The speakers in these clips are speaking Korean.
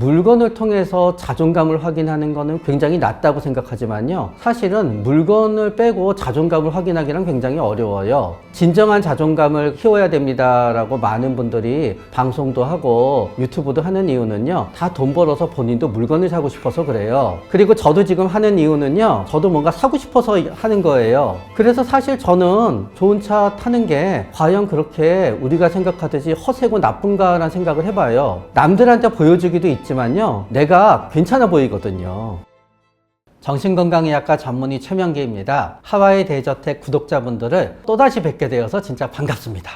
물건을 통해서 자존감을 확인하는 거는 굉장히 낫다고 생각하지만요. 사실은 물건을 빼고 자존감을 확인하기는 굉장히 어려워요. 진정한 자존감을 키워야 됩니다라고 많은 분들이 방송도 하고 유튜브도 하는 이유는요. 다 돈 벌어서 본인도 물건을 사고 싶어서 그래요. 그리고 저도 지금 하는 이유는요. 저도 뭔가 사고 싶어서 하는 거예요. 그래서 사실 저는 좋은 차 타는 게 과연 그렇게 우리가 생각하듯이 허세고 나쁜가라는 생각을 해봐요. 남들한테 보여주기도 있지만요. 내가 괜찮아 보이거든요. 정신건강의학과 전문의 최명기입니다. 하와이 대저택 구독자분들을 또다시 뵙게 되어서 진짜 반갑습니다.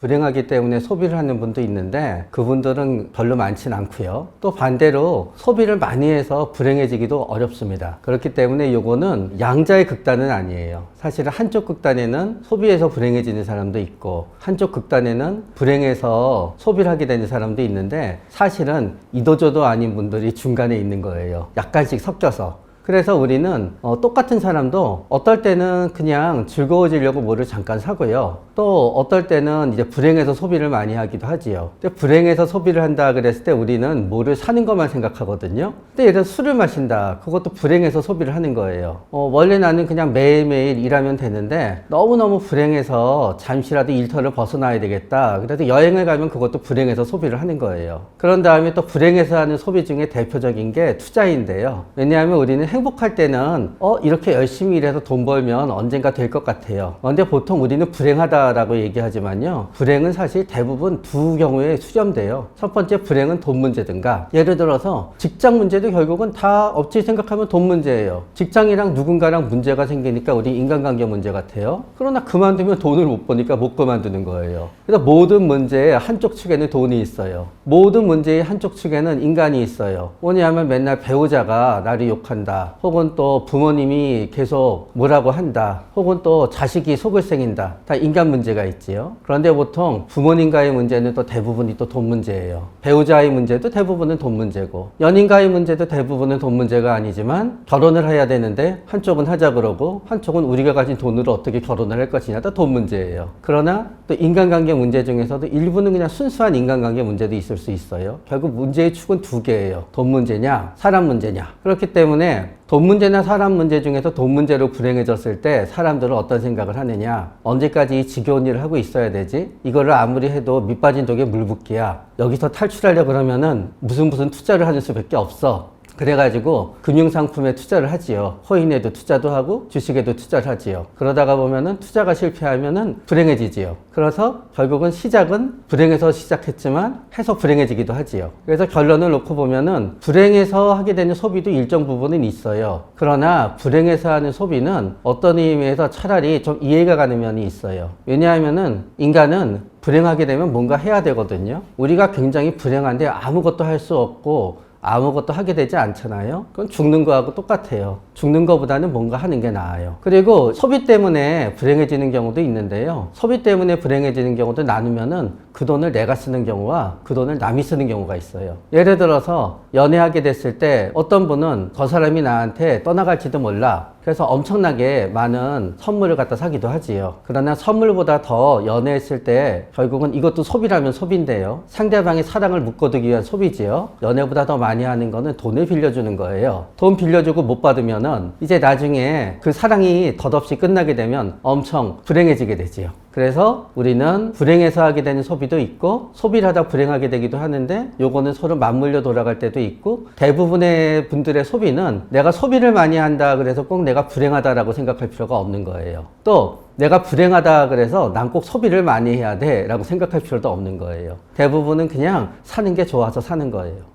불행하기 때문에 소비를 하는 분도 있는데 그분들은 별로 많진 않고요. 또 반대로 소비를 많이 해서 불행해지기도 어렵습니다. 그렇기 때문에 요거는 양자의 극단은 아니에요. 사실은 한쪽 극단에는 소비해서 불행해지는 사람도 있고 한쪽 극단에는 불행해서 소비를 하게 되는 사람도 있는데 사실은 이도저도 아닌 분들이 중간에 있는 거예요. 약간씩 섞여서. 그래서 우리는 똑같은 사람도 어떨 때는 그냥 즐거워지려고 뭐를 잠깐 사고요. 또 어떨 때는 이제 불행해서 소비를 많이 하기도 하지요. 근데 불행해서 소비를 한다 그랬을 때 우리는 뭐를 사는 것만 생각하거든요. 근데 예를 들어 술을 마신다. 그것도 불행해서 소비를 하는 거예요. 원래 나는 그냥 매일매일 일하면 되는데 너무너무 불행해서 잠시라도 일터를 벗어나야 되겠다. 그래도 여행을 가면 그것도 불행해서 소비를 하는 거예요. 그런 다음에 또 불행해서 하는 소비 중에 대표적인 게 투자인데요. 왜냐하면 우리는 행복할 때는 이렇게 열심히 일해서 돈 벌면 언젠가 될 것 같아요. 근데 보통 우리는 불행하다라고 얘기하지만요. 불행은 사실 대부분 두 경우에 수렴돼요. 첫 번째 불행은 돈 문제든가 예를 들어서 직장 문제도 결국은 다 업체 생각하면 돈 문제예요. 직장이랑 누군가랑 문제가 생기니까 우리 인간관계 문제 같아요. 그러나 그만두면 돈을 못 버니까 못 그만두는 거예요. 그래서 모든 문제의 한쪽 측에는 돈이 있어요. 모든 문제의 한쪽 측에는 인간이 있어요. 뭐냐면 맨날 배우자가 나를 욕한다. 혹은 또 부모님이 계속 뭐라고 한다. 혹은 또 자식이 속을 새긴다. 다 인간 문제가 있지요. 그런데 보통 부모님과의 문제는 또 대부분이 또 돈 문제예요. 배우자의 문제도 대부분은 돈 문제고 연인과의 문제도 대부분은 돈 문제가 아니지만 결혼을 해야 되는데 한쪽은 하자 그러고 한쪽은 우리가 가진 돈으로 어떻게 결혼을 할 것이냐 다 돈 문제예요. 그러나 또 인간관계 문제 중에서도 일부는 그냥 순수한 인간관계 문제도 있을 수 있어요. 결국 문제의 축은 두 개예요. 돈 문제냐 사람 문제냐. 그렇기 때문에 돈 문제나 사람 문제 중에서 돈 문제로 불행해졌을 때 사람들은 어떤 생각을 하느냐. 언제까지 이 지겨운 일을 하고 있어야 되지? 이거를 아무리 해도 밑 빠진 독에 물 붓기야. 여기서 탈출하려 그러면은 무슨 투자를 하는 수밖에 없어. 그래가지고 금융상품에 투자를 하지요. 코인에도 투자도 하고 주식에도 투자를 하지요. 그러다가 보면은 투자가 실패하면은 불행해지지요. 그래서 결국은 시작은 불행해서 시작했지만 해서 불행해지기도 하지요. 그래서 결론을 놓고 보면은 불행해서 하게 되는 소비도 일정 부분은 있어요. 그러나 불행해서 하는 소비는 어떤 의미에서 차라리 좀 이해가 가는 면이 있어요. 왜냐하면은 인간은 불행하게 되면 뭔가 해야 되거든요. 우리가 굉장히 불행한데 아무것도 할 수 없고 아무것도 하게 되지 않잖아요. 그건 죽는 거하고 똑같아요. 죽는 거보다는 뭔가 하는 게 나아요. 그리고 소비 때문에 불행해지는 경우도 있는데요. 소비 때문에 불행해지는 경우도 나누면은 그 돈을 내가 쓰는 경우와 그 돈을 남이 쓰는 경우가 있어요. 예를 들어서 연애하게 됐을 때 어떤 분은 저 사람이 나한테 떠나갈지도 몰라. 그래서 엄청나게 많은 선물을 갖다 사기도 하지요. 그러나 선물보다 더 연애했을 때 결국은 이것도 소비라면 소비인데요. 상대방의 사랑을 묶어두기 위한 소비지요. 연애보다 더 많이 하는 거는 돈을 빌려주는 거예요. 돈 빌려주고 못 받으면은 이제 나중에 그 사랑이 덧없이 끝나게 되면 엄청 불행해지게 되지요. 그래서 우리는 불행해서 하게 되는 소비도 있고 소비를 하다 불행하게 되기도 하는데 요거는 서로 맞물려 돌아갈 때도 있고 대부분의 분들의 소비는 내가 소비를 많이 한다 그래서 꼭 내가 불행하다라고 생각할 필요가 없는 거예요. 또 내가 불행하다 그래서 난 꼭 소비를 많이 해야 돼 라고 생각할 필요도 없는 거예요. 대부분은 그냥 사는 게 좋아서 사는 거예요.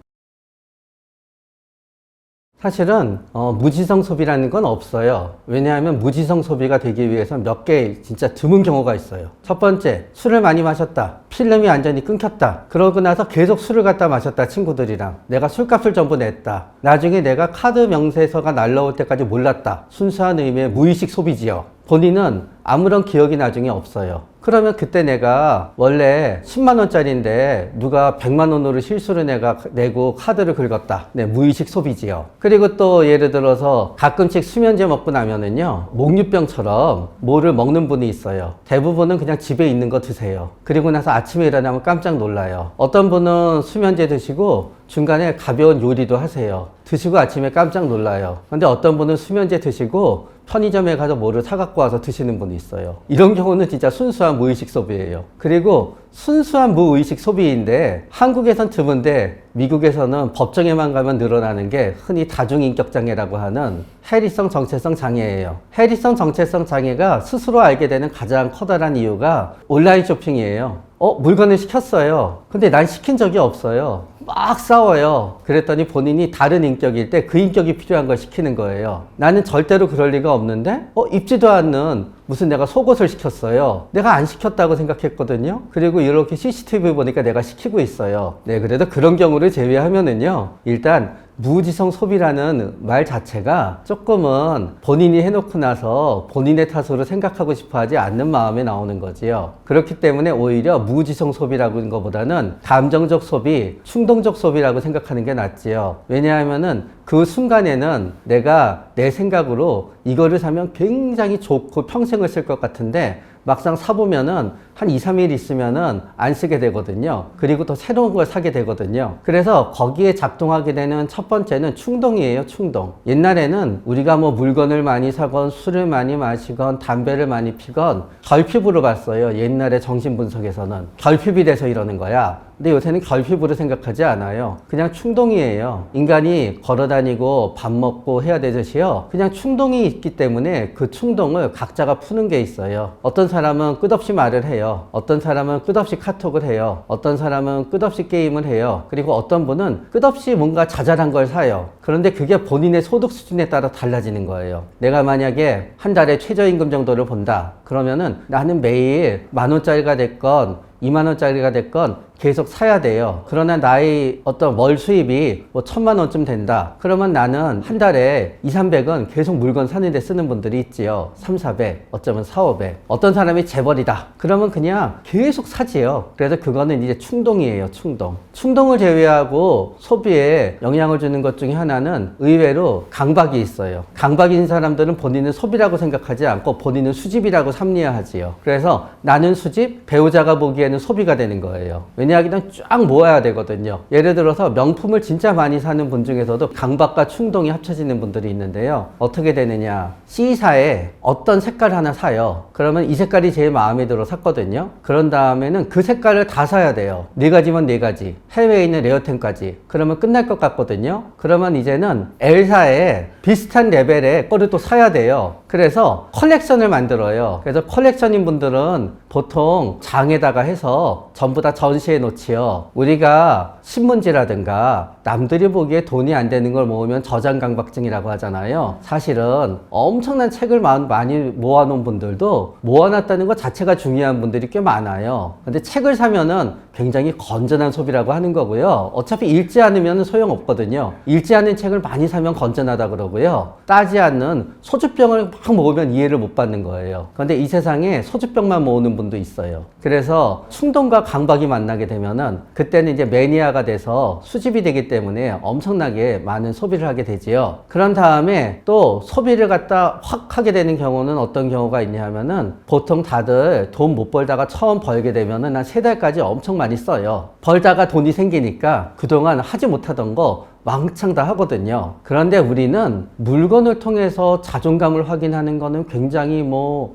사실은 무지성 소비라는 건 없어요. 왜냐하면 무지성 소비가 되기 위해서 몇 개 진짜 드문 경우가 있어요. 첫 번째, 술을 많이 마셨다. 필름이 완전히 끊겼다. 그러고 나서 계속 술을 갖다 마셨다. 친구들이랑. 내가 술값을 전부 냈다. 나중에 내가 카드 명세서가 날라올 때까지 몰랐다. 순수한 의미의 무의식 소비지요. 본인은 아무런 기억이 나중에 없어요. 그러면 그때 내가 원래 10만 원짜리인데 누가 100만 원으로 실수를 내고 카드를 긁었다. 네, 무의식 소비지요. 그리고 또 예를 들어서 가끔씩 수면제 먹고 나면은요, 목류병처럼 뭐를 먹는 분이 있어요. 대부분은 그냥 집에 있는 거 드세요. 그리고 나서 아침에 일어나면 깜짝 놀라요. 어떤 분은 수면제 드시고 중간에 가벼운 요리도 하세요. 드시고 아침에 깜짝 놀라요. 근데 어떤 분은 수면제 드시고 편의점에 가서 뭐를 사갖고 와서 드시는 분이 있어요. 이런 경우는 진짜 순수한 무의식 소비예요. 그리고 순수한 무의식 소비인데 한국에선 드문데 미국에서는 법정에만 가면 늘어나는 게 흔히 다중인격장애라고 하는 해리성 정체성 장애예요. 해리성 정체성 장애가 스스로 알게 되는 가장 커다란 이유가 온라인 쇼핑이에요. 물건을 시켰어요. 근데 난 시킨 적이 없어요. 막 싸워요. 그랬더니 본인이 다른 인격일 때 그 인격이 필요한 걸 시키는 거예요. 나는 절대로 그럴 리가 없는데 입지도 않는 무슨 내가 속옷을 시켰어요. 내가 안 시켰다고 생각했거든요. 그리고 이렇게 CCTV 보니까 내가 시키고 있어요. 네, 그래도 그런 경우를 제외하면은요, 일단 무지성 소비라는 말 자체가 조금은 본인이 해놓고 나서 본인의 탓으로 생각하고 싶어 하지 않는 마음에 나오는 거지요. 그렇기 때문에 오히려 무지성 소비라고 하는 것보다는 감정적 소비, 충동적 소비라고 생각하는 게 낫지요. 왜냐하면은 그 순간에는 내가 내 생각으로 이거를 사면 굉장히 좋고 평생을 쓸 것 같은데 막상 사보면은 한 2, 3일 있으면은 안 쓰게 되거든요. 그리고 또 새로운 걸 사게 되거든요. 그래서 거기에 작동하게 되는 첫 번째는 충동이에요, 충동. 옛날에는 우리가 뭐 물건을 많이 사건, 술을 많이 마시건, 담배를 많이 피건 결핍으로 봤어요. 옛날에 정신분석에서는. 결핍이 돼서 이러는 거야. 근데 요새는 결핍으로 생각하지 않아요. 그냥 충동이에요. 인간이 걸어다니고 밥 먹고 해야 되듯이요. 그냥 충동이 있기 때문에 그 충동을 각자가 푸는 게 있어요. 어떤 사람은 끝없이 말을 해요. 어떤 사람은 끝없이 카톡을 해요. 어떤 사람은 끝없이 게임을 해요. 그리고 어떤 분은 끝없이 뭔가 자잘한 걸 사요. 그런데 그게 본인의 소득 수준에 따라 달라지는 거예요. 내가 만약에 한 달에 최저임금 정도를 본다. 그러면은 나는 매일 10,000원짜리가 됐건 20,000원짜리가 됐건 계속 사야 돼요. 그러나 나의 어떤 월 수입이 뭐 1,000,000원쯤 된다. 그러면 나는 한 달에 200~300은 계속 물건 사는데 쓰는 분들이 있지요. 300~400, 어쩌면 400~500. 어떤 사람이 재벌이다. 그러면 그냥 계속 사지요. 그래서 그거는 이제 충동이에요, 충동. 충동을 제외하고 소비에 영향을 주는 것 중에 하나는 의외로 강박이 있어요. 강박인 사람들은 본인은 소비라고 생각하지 않고 본인은 수집이라고 합리화하지요. 그래서 나는 수집, 배우자가 보기에는 소비가 되는 거예요. 왜냐하면 쫙 모아야 되거든요. 예를 들어서 명품을 진짜 많이 사는 분 중에서도 강박과 충동이 합쳐지는 분들이 있는데요. 어떻게 되느냐. C사에 어떤 색깔을 하나 사요. 그러면 이 색깔이 제일 마음에 들어 샀거든요. 그런 다음에는 그 색깔을 다 사야 돼요. 4가지면 4가지. 해외에 있는 레어템까지. 그러면 끝날 것 같거든요. 그러면 이제는 L사에 비슷한 레벨의 거를 또 사야 돼요. 그래서 컬렉션을 만들어요. 그래서 컬렉션인 분들은 보통 장에다가 해서 전부 다 전시해 놓지요. 우리가 신문지라든가 남들이 보기에 돈이 안 되는 걸 모으면 저장강박증이라고 하잖아요. 사실은 엄청난 책을 많이 모아놓은 분들도 모아놨다는 것 자체가 중요한 분들이 꽤 많아요. 근데 책을 사면은 굉장히 건전한 소비라고 하는 거고요. 어차피 읽지 않으면 소용없거든요. 읽지 않은 책을 많이 사면 건전하다 그러고요. 따지 않는 소주병을 막 모으면 이해를 못 받는 거예요. 그런데 이 세상에 소주병만 모으는 분도 있어요. 그래서 충동과 강박이 만나게 되면은 그때는 이제 매니아가 돼서 수집이 되기 때문에 엄청나게 많은 소비를 하게 되지요. 그런 다음에 또 소비를 갖다 확 하게 되는 경우는 어떤 경우가 있냐 하면은 보통 다들 돈 못 벌다가 처음 벌게 되면은 한 3달까지 엄청 많이 써요. 벌다가 돈이 생기니까 그동안 하지 못하던 거 왕창 다 하거든요. 그런데 우리는 물건을 통해서 자존감을 확인하는 거는 굉장히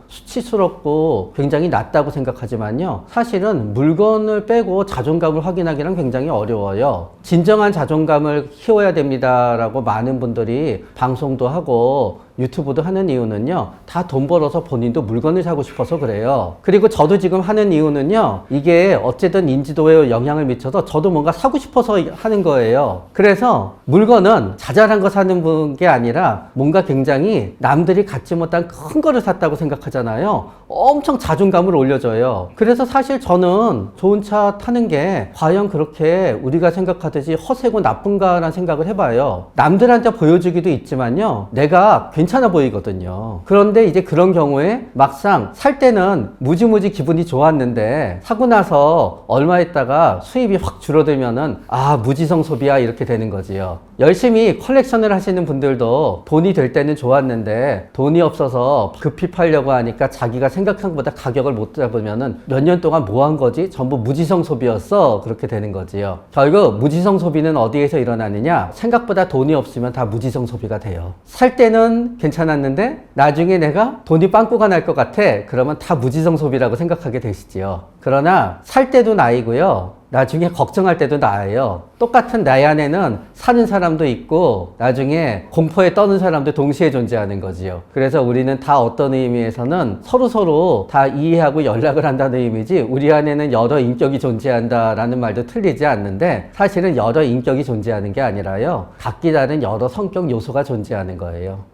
수치스럽고 굉장히 낮다고 생각하지만요. 사실은 물건을 빼고 자존감을 확인하기는 굉장히 어려워요. 진정한 자존감을 키워야 됩니다라고 많은 분들이 방송도 하고 유튜브도 하는 이유는요. 다 돈 벌어서 본인도 물건을 사고 싶어서 그래요. 그리고 저도 지금 하는 이유는요. 이게 어쨌든 인지도에 영향을 미쳐서 저도 뭔가 사고 싶어서 하는 거예요. 그래서 물건은 자잘한 거 사는 게 아니라 뭔가 굉장히 남들이 갖지 못한 큰 거를 샀다고 생각하잖아요. 엄청 자존감을 올려줘요. 그래서 사실 저는 좋은 차 타는 게 과연 그렇게 우리가 생각하듯이 그것이 허세고 나쁜가라는 생각을 해봐요. 남들한테 보여주기도 있지만요, 내가 괜찮아 보이거든요. 그런데 이제 그런 경우에 막상 살 때는 무지무지 기분이 좋았는데 사고 나서 얼마 있다가 수입이 확 줄어들면은 아, 무지성 소비야, 이렇게 되는 거지요. 열심히 컬렉션을 하시는 분들도 돈이 될 때는 좋았는데 돈이 없어서 급히 팔려고 하니까 자기가 생각한 것보다 가격을 못 잡으면은 몇 년 동안 뭐 한 거지? 전부 무지성 소비였어. 그렇게 되는 거지요. 결국 무지성 소비는 어디에서 일어나느냐? 생각보다 돈이 없으면 다 무지성 소비가 돼요. 살 때는 괜찮았는데 나중에 내가 돈이 빵꾸가 날 것 같아. 그러면 다 무지성 소비라고 생각하게 되시지요. 그러나 살 때도 나이고요, 나중에 걱정할 때도 나예요. 똑같은 나이 안에는 사는 사람도 있고 나중에 공포에 떠는 사람도 동시에 존재하는 거지요. 그래서 우리는 다 어떤 의미에서는 서로 다 이해하고 연락을 한다는 의미지, 우리 안에는 여러 인격이 존재한다라는 말도 틀리지 않는데, 사실은 여러 인격이 존재하는 게 아니라요, 각기 다른 여러 성격 요소가 존재하는 거예요.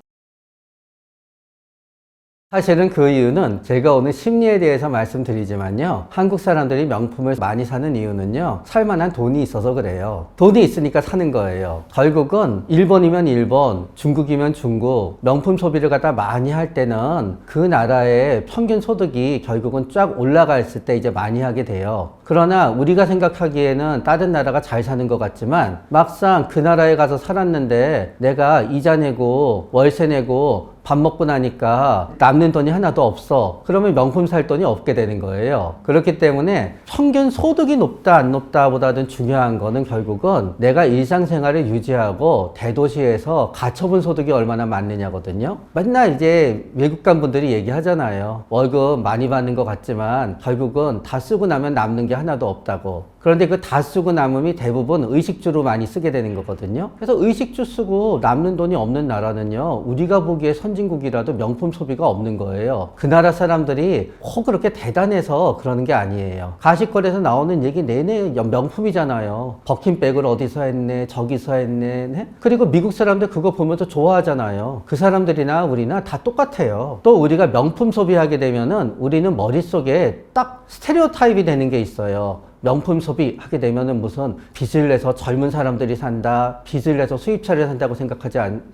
사실은 그 이유는 제가 오늘 심리에 대해서 말씀드리지만요, 한국 사람들이 명품을 많이 사는 이유는요, 살만한 돈이 있어서 그래요. 돈이 있으니까 사는 거예요. 결국은 일본이면 일본, 중국이면 중국, 명품 소비를 갖다 많이 할 때는 그 나라의 평균 소득이 결국은 쫙 올라갔을 때 이제 많이 하게 돼요. 그러나 우리가 생각하기에는 다른 나라가 잘 사는 것 같지만 막상 그 나라에 가서 살았는데 내가 이자 내고 월세 내고 밥 먹고 나니까 남는 돈이 하나도 없어. 그러면 명품 살 돈이 없게 되는 거예요. 그렇기 때문에 평균 소득이 높다 안 높다 보다는 중요한 거는 결국은 내가 일상생활을 유지하고 대도시에서 가처분 소득이 얼마나 많느냐거든요. 맨날 이제 외국 간 분들이 얘기하잖아요. 월급 많이 받는 것 같지만 결국은 다 쓰고 나면 남는 게 하나도 없다고. 그런데 그 다 쓰고 남음이 대부분 의식주로 많이 쓰게 되는 거거든요. 그래서 의식주 쓰고 남는 돈이 없는 나라는요, 우리가 보기에 선진국이라도 명품 소비가 없는 거예요. 그 나라 사람들이 꼭 그렇게 대단해서 그러는 게 아니에요. 가십거리에서 나오는 얘기 내내 명품이잖아요. 버킨백을 어디서 했네, 저기서 했네. 네? 그리고 미국 사람들 그거 보면서 좋아하잖아요. 그 사람들이나 우리나 다 똑같아요. 또 우리가 명품 소비하게 되면은 우리는 머릿속에 딱 스테레오 타입이 되는 게 있어요. 명품 소비하게 되면은 무슨 빚을 내서 젊은 사람들이 산다, 빚을 내서 수입차를 산다고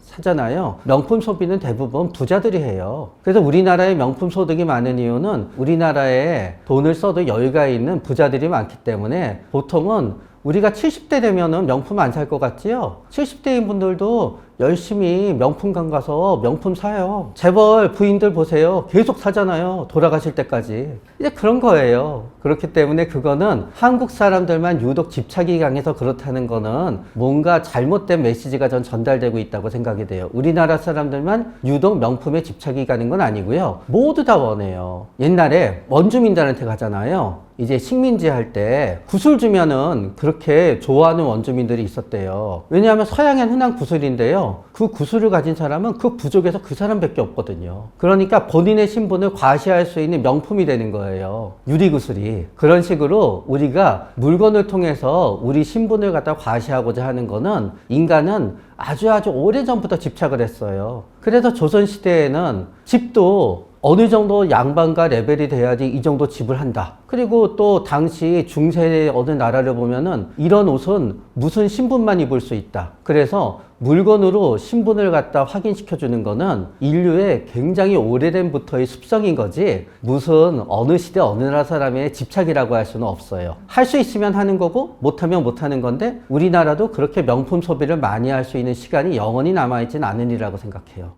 사잖아요. 명품 소비는 대부분 부자들이 해요. 그래서 우리나라에 명품 소득이 많은 이유는 우리나라에 돈을 써도 여유가 있는 부자들이 많기 때문에 보통은 우리가 70대 되면은 명품 안 살 것 같지요? 70대인 분들도 열심히 명품관 가서 명품 사요. 재벌 부인들 보세요. 계속 사잖아요. 돌아가실 때까지. 이제 그런 거예요. 그렇기 때문에 그거는 한국 사람들만 유독 집착이 강해서 그렇다는 거는 뭔가 잘못된 메시지가 전 전달되고 있다고 생각이 돼요. 우리나라 사람들만 유독 명품에 집착이 가는 건 아니고요. 모두 다 원해요. 옛날에 원주민들한테 가잖아요. 이제 식민지 할 때 구슬 주면은 그렇게 좋아하는 원주민들이 있었대요. 왜냐하면 서양엔 흔한 구슬인데요, 그 구슬을 가진 사람은 그 부족에서 그 사람밖에 없거든요. 그러니까 본인의 신분을 과시할 수 있는 명품이 되는 거예요, 유리구슬이. 그런 식으로 우리가 물건을 통해서 우리 신분을 갖다 과시하고자 하는 거는 인간은 아주 오래전부터 집착을 했어요. 그래서 조선시대에는 집도 어느 정도 양반가 레벨이 돼야지 이 정도 집을 한다. 그리고 또 당시 중세의 어느 나라를 보면은 이런 옷은 무슨 신분만 입을 수 있다. 그래서 물건으로 신분을 갖다 확인시켜 주는 거는 인류의 굉장히 오래전부터의 습성인 거지, 무슨 어느 시대 어느 나라 사람의 집착이라고 할 수는 없어요. 할 수 있으면 하는 거고 못하면 못하는 건데, 우리나라도 그렇게 명품 소비를 많이 할 수 있는 시간이 영원히 남아있진 않으리라고 생각해요.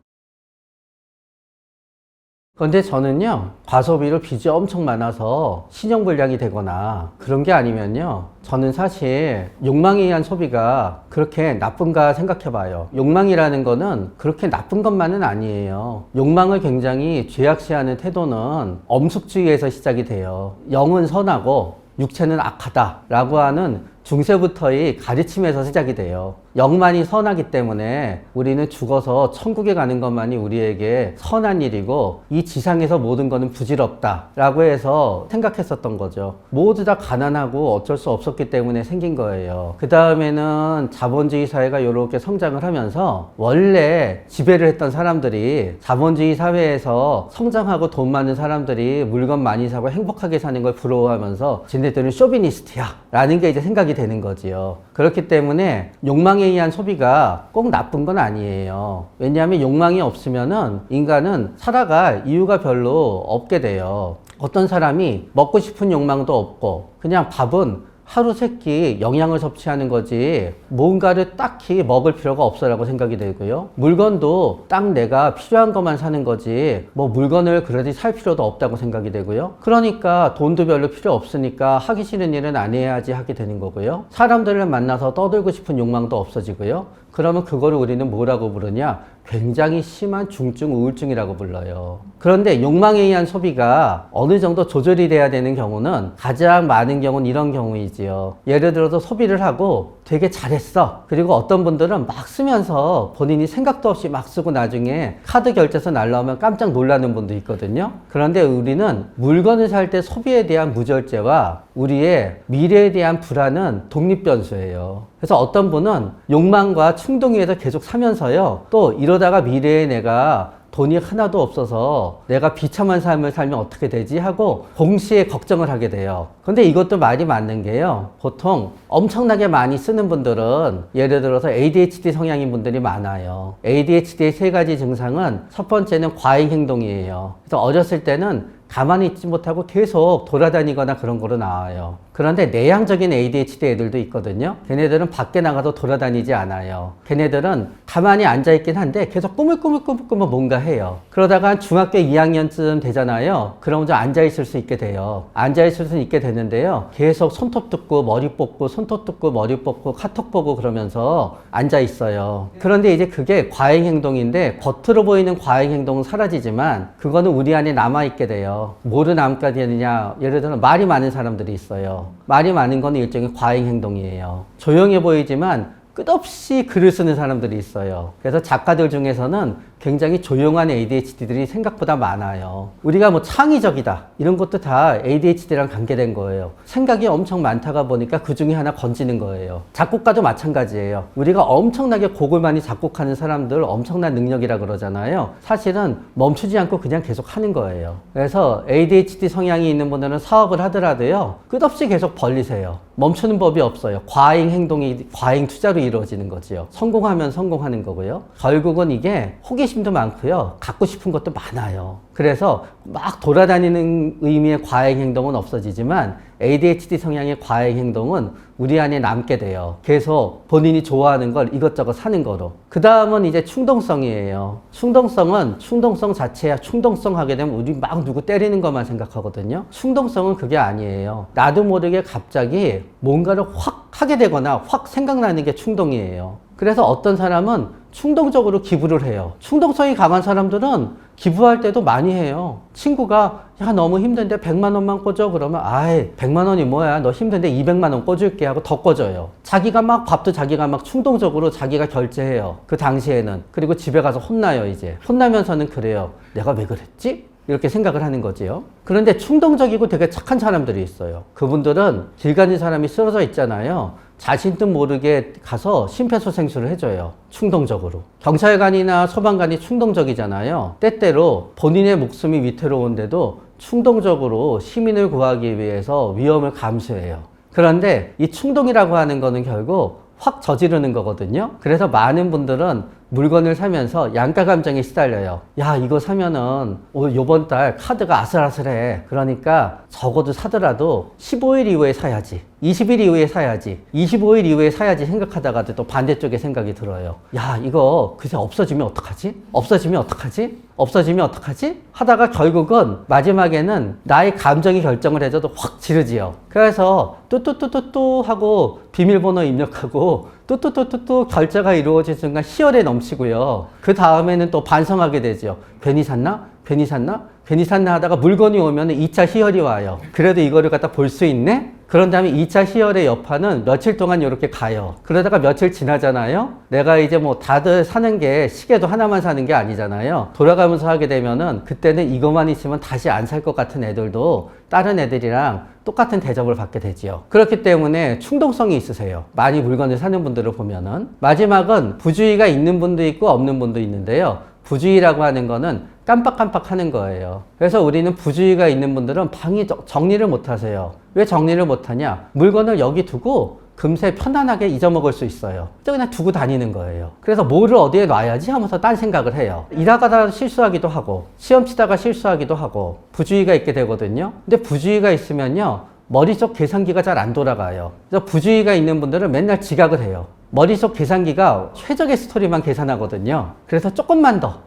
그런데 저는요, 과소비로 빚이 엄청 많아서 신용불량이 되거나 그런 게 아니면요, 저는 사실 욕망에 의한 소비가 그렇게 나쁜가 생각해 봐요. 욕망이라는 거는 그렇게 나쁜 것만은 아니에요. 욕망을 굉장히 죄악시하는 태도는 엄숙주의에서 시작이 돼요. 영은 선하고 육체는 악하다 라고 하는 중세부터의 가르침에서 시작이 돼요. 영만이 선하기 때문에 우리는 죽어서 천국에 가는 것만이 우리에게 선한 일이고, 이 지상에서 모든 것은 부질없다 라고 해서 생각했었던 거죠. 모두 다 가난하고 어쩔 수 없었기 때문에 생긴 거예요. 그 다음에는 자본주의 사회가 이렇게 성장을 하면서 원래 지배를 했던 사람들이 자본주의 사회에서 성장하고 돈 많은 사람들이 물건 많이 사고 행복하게 사는 걸 부러워하면서 쟤네들은 쇼비니스트야 라는 게 이제 생각이 생각이 되는 거지요. 그렇기 때문에 욕망에 의한 소비가 꼭 나쁜 건 아니에요. 왜냐하면 욕망이 없으면은 인간은 살아갈 이유가 별로 없게 돼요. 어떤 사람이 먹고 싶은 욕망도 없고 그냥 밥은 하루 세 끼 영양을 섭취하는 거지 뭔가를 딱히 먹을 필요가 없어라고 생각이 되고요. 물건도 딱 내가 필요한 것만 사는 거지 뭐 물건을 그래도 살 필요도 없다고 생각이 되고요. 그러니까 돈도 별로 필요 없으니까 하기 싫은 일은 안 해야지 하게 되는 거고요. 사람들을 만나서 떠들고 싶은 욕망도 없어지고요. 그러면 그거를 우리는 뭐라고 부르냐? 굉장히 심한 중증 우울증이라고 불러요. 그런데 욕망에 의한 소비가 어느 정도 조절이 돼야 되는 경우는 가장 많은 경우는 이런 경우이지요. 예를 들어서 소비를 하고 되게 잘했어. 그리고 어떤 분들은 막 쓰면서 본인이 생각도 없이 막 쓰고 나중에 카드 결제서 날라오면 깜짝 놀라는 분도 있거든요. 그런데 우리는 물건을 살 때 소비에 대한 무절제와 우리의 미래에 대한 불안은 독립변수예요. 그래서 어떤 분은 욕망과 충동 위에서 계속 사면서요. 또 이러다가 미래에 내가 돈이 하나도 없어서 내가 비참한 삶을 살면 어떻게 되지 하고 동시에 걱정을 하게 돼요. 근데 이것도 말이 맞는 게요. 보통 엄청나게 많이 쓰는 분들은 예를 들어서 ADHD 성향인 분들이 많아요. ADHD의 세 가지 증상은 첫 번째는 과잉 행동이에요. 그래서 어렸을 때는 가만히 있지 못하고 계속 돌아다니거나 그런 거로 나와요. 그런데 내향적인 ADHD 애들도 있거든요. 걔네들은 밖에 나가서 돌아다니지 않아요. 걔네들은 가만히 앉아있긴 한데 계속 꾸물꾸물꾸물 뭔가 해요. 그러다가 중학교 2학년쯤 되잖아요. 그러면 좀 앉아있을 수 있게 돼요. 앉아있을 수 있게 되는데요. 계속 손톱 뜯고 머리 뽑고 손톱 뜯고 머리 뽑고 카톡 보고 그러면서 앉아있어요. 그런데 이제 그게 과잉 행동인데 겉으로 보이는 과잉 행동은 사라지지만 그거는 우리 안에 남아있게 돼요. 뭐를 남게 되느냐? 예를 들어 말이 많은 사람들이 있어요. 말이 많은 건 일종의 과잉 행동이에요. 조용해 보이지만 끝없이 글을 쓰는 사람들이 있어요. 그래서 작가들 중에서는 굉장히 조용한 ADHD들이 생각보다 많아요. 우리가 뭐 창의적이다 이런 것도 다 ADHD랑 관계된 거예요. 생각이 엄청 많다가 보니까 그 중에 하나 건지는 거예요. 작곡가도 마찬가지예요. 우리가 엄청나게 곡을 많이 작곡하는 사람들 엄청난 능력이라 그러잖아요. 사실은 멈추지 않고 그냥 계속 하는 거예요. 그래서 ADHD 성향이 있는 분들은 사업을 하더라도요. 끝없이 계속 벌리세요. 멈추는 법이 없어요. 과잉 행동이 과잉 투자로 이루어지는 거지요. 성공하면 성공하는 거고요. 결국은 이게 호기심도 많고요. 갖고 싶은 것도 많아요. 그래서 막 돌아다니는 의미의 과잉 행동은 없어지지만 ADHD 성향의 과잉 행동은 우리 안에 남게 돼요. 계속 본인이 좋아하는 걸 이것저것 사는 거로. 그 다음은 이제 충동성이에요. 충동성은 충동성 자체야. 충동성 하게 되면 우리 막 누구 때리는 것만 생각하거든요. 충동성은 그게 아니에요. 나도 모르게 갑자기 뭔가를 확 하게 되거나 확 생각나는 게 충동이에요. 그래서 어떤 사람은 충동적으로 기부를 해요. 충동성이 강한 사람들은 기부할 때도 많이 해요. 친구가 야 너무 힘든데 100만 원만 꿔줘 그러면 아이 100만 원이 뭐야 너 힘든데 200만 원 꿔줄게 하고 더 꿔줘요. 자기가 막 밥도 자기가 막 충동적으로 자기가 결제해요. 그 당시에는. 그리고 집에 가서 혼나요. 이제 혼나면서는 그래요. 내가 왜 그랬지? 이렇게 생각을 하는 거지요. 그런데 충동적이고 되게 착한 사람들이 있어요. 그분들은 길 가는 사람이 쓰러져 있잖아요. 자신도 모르게 가서 심폐소생술을 해줘요. 충동적으로. 경찰관이나 소방관이 충동적이잖아요. 때때로 본인의 목숨이 위태로운데도 충동적으로 시민을 구하기 위해서 위험을 감수해요. 그런데 이 충동이라고 하는 거는 결국 확 저지르는 거거든요. 그래서 많은 분들은 물건을 사면서 양가 감정에 시달려요. 야 이거 사면은 요번 달 카드가 아슬아슬해. 그러니까 적어도 사더라도 15일 이후에 사야지. 20일 이후에 사야지. 25일 이후에 사야지 생각하다가도 또 반대쪽에 생각이 들어요. 야 이거 그새 없어지면 어떡하지? 없어지면 어떡하지? 없어지면 어떡하지? 하다가 결국은 마지막에는 나의 감정이 결정을 해줘도 확 지르지요. 그래서 뚜뚜뚜뚜뚜 하고 비밀번호 입력하고 뚜뚜뚜뚜뚜 결제가 이루어진 순간 희열에 넘치고요. 그 다음에는 또 반성하게 되죠. 괜히 샀나? 괜히 샀나? 괜히 샀나 하다가 물건이 오면 2차 희열이 와요. 그래도 이거를 갖다 볼 수 있네? 그런 다음에 2차 희열의 여파는 며칠 동안 이렇게 가요. 그러다가 며칠 지나잖아요. 내가 이제 뭐 다들 사는 게 시계도 하나만 사는 게 아니잖아요. 돌아가면서 하게 되면은 그때는 이것만 있으면 다시 안 살 것 같은 애들도 다른 애들이랑 똑같은 대접을 받게 되지요. 그렇기 때문에 충동성이 있으세요. 많이 물건을 사는 분들을 보면은. 마지막은 부주의가 있는 분도 있고 없는 분도 있는데요. 부주의라고 하는 거는 깜빡깜빡 하는 거예요. 그래서 우리는 부주의가 있는 분들은 방이 정리를 못 하세요. 왜 정리를 못 하냐? 물건을 여기 두고 금세 편안하게 잊어먹을 수 있어요. 그냥 두고 다니는 거예요. 그래서 뭐를 어디에 놔야지 하면서 딴 생각을 해요. 일하다가 실수하기도 하고 시험 치다가 실수하기도 하고 부주의가 있게 되거든요. 근데 부주의가 있으면요, 머릿속 계산기가 잘 안 돌아가요. 그래서 부주의가 있는 분들은 맨날 지각을 해요. 머릿속 계산기가 최적의 스토리만 계산하거든요. 그래서 조금만 더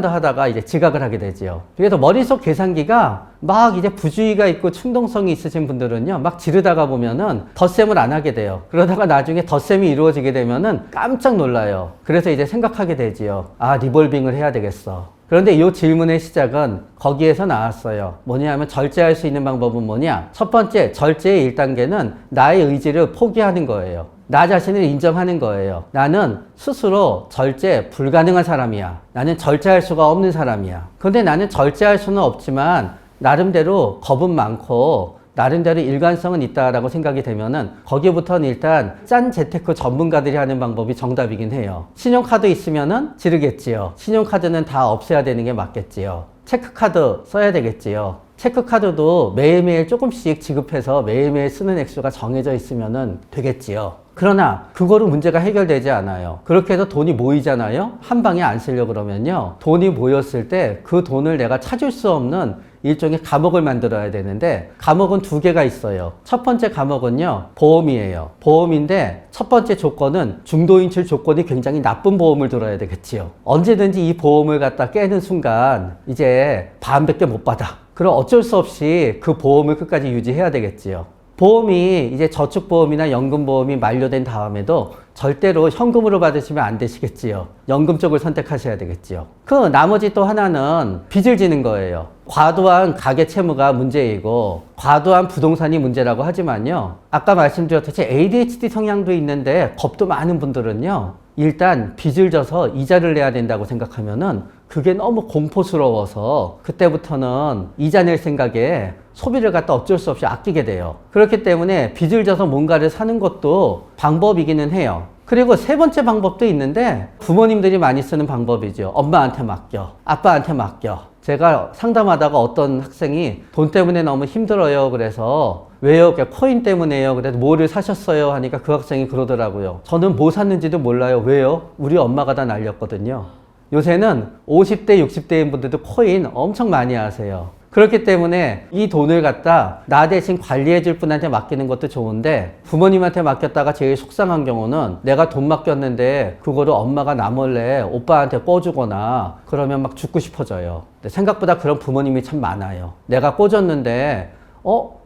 하다가 이제 지각을 하게 되지요. 그래서 머릿속 계산기가 막 이제 부주의가 있고 충동성이 있으신 분들은요, 막 지르다가 보면은 덧셈을 안 하게 돼요. 그러다가 나중에 덧셈이 이루어지게 되면은 깜짝 놀라요. 그래서 이제 생각하게 되지요. 아, 리볼빙을 해야 되겠어. 그런데 이 질문의 시작은 거기에서 나왔어요. 뭐냐면 절제할 수 있는 방법은 뭐냐? 첫 번째, 절제의 1단계는 나의 의지를 포기하는 거예요. 나 자신을 인정하는 거예요. 나는 스스로 절제 불가능한 사람이야. 나는 절제할 수가 없는 사람이야. 근데 나는 절제할 수는 없지만 나름대로 겁은 많고 나름대로 일관성은 있다라고 생각이 되면은 거기부터는 일단 짠 재테크 전문가들이 하는 방법이 정답이긴 해요. 신용카드 있으면은 지르겠지요. 신용카드는 다 없애야 되는 게 맞겠지요. 체크카드 써야 되겠지요. 체크카드도 매일매일 조금씩 지급해서 매일매일 쓰는 액수가 정해져 있으면은 되겠지요. 그러나 그거로 문제가 해결되지 않아요. 그렇게 해서 돈이 모이잖아요. 한 방에 안 쓰려고 그러면요, 돈이 모였을 때 그 돈을 내가 찾을 수 없는 일종의 감옥을 만들어야 되는데, 감옥은 두 개가 있어요. 첫 번째 감옥은요, 보험이에요. 보험인데 첫 번째 조건은 중도인출 조건이 굉장히 나쁜 보험을 들어야 되겠지요. 언제든지 이 보험을 갖다 깨는 순간 이제 반밖에 못 받아. 그럼 어쩔 수 없이 그 보험을 끝까지 유지해야 되겠지요. 보험이 이제 저축보험이나 연금보험이 만료된 다음에도 절대로 현금으로 받으시면 안 되시겠지요. 연금 쪽을 선택하셔야 되겠지요. 그 나머지 또 하나는 빚을 지는 거예요. 과도한 가계 채무가 문제이고 과도한 부동산이 문제라고 하지만요, 아까 말씀드렸듯이 ADHD 성향도 있는데 겁도 많은 분들은요, 일단 빚을 져서 이자를 내야 된다고 생각하면은 그게 너무 공포스러워서 그때부터는 이자 낼 생각에 소비를 갖다 어쩔 수 없이 아끼게 돼요. 그렇기 때문에 빚을 져서 뭔가를 사는 것도 방법이기는 해요. 그리고 세 번째 방법도 있는데 부모님들이 많이 쓰는 방법이죠. 엄마한테 맡겨, 아빠한테 맡겨. 제가 상담하다가 어떤 학생이 돈 때문에 너무 힘들어요. 그래서 왜요? 코인 때문에요. 그래서 뭐를 사셨어요? 하니까 그 학생이 그러더라고요. 저는 뭐 샀는지도 몰라요. 왜요? 우리 엄마가 다 날렸거든요. 요새는 50대, 60대인 분들도 코인 엄청 많이 하세요. 그렇기 때문에 이 돈을 갖다 나 대신 관리해줄 분한테 맡기는 것도 좋은데, 부모님한테 맡겼다가 제일 속상한 경우는 내가 돈 맡겼는데 그거를 엄마가 나 몰래 오빠한테 꿔주거나 그러면 막 죽고 싶어져요. 근데 생각보다 그런 부모님이 참 많아요. 내가 꿔줬는데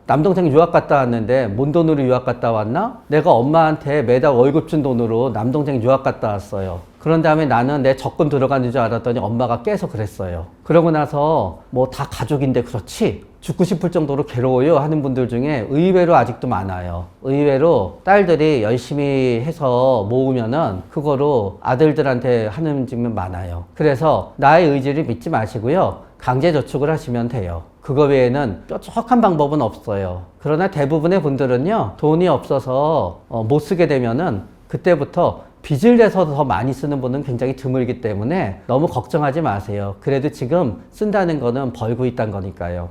남동생 유학 갔다 왔는데 뭔 돈으로 유학 갔다 왔나? 내가 엄마한테 매달 월급 준 돈으로 남동생 유학 갔다 왔어요. 그런 다음에 나는 내 적금 들어가는 줄 알았더니 엄마가 깨서 그랬어요. 그러고 나서 뭐 다 가족인데 그렇지? 죽고 싶을 정도로 괴로워요 하는 분들 중에 의외로 아직도 많아요. 의외로 딸들이 열심히 해서 모으면은 그거로 아들들한테 하는 집은 많아요. 그래서 나의 의지를 믿지 마시고요, 강제 저축을 하시면 돼요. 그거 외에는 뾰족한 방법은 없어요. 그러나 대부분의 분들은요, 돈이 없어서 못 쓰게 되면은 그때부터 빚을 내서 더 많이 쓰는 분은 굉장히 드물기 때문에 너무 걱정하지 마세요. 그래도 지금 쓴다는 거는 벌고 있다는 거니까요.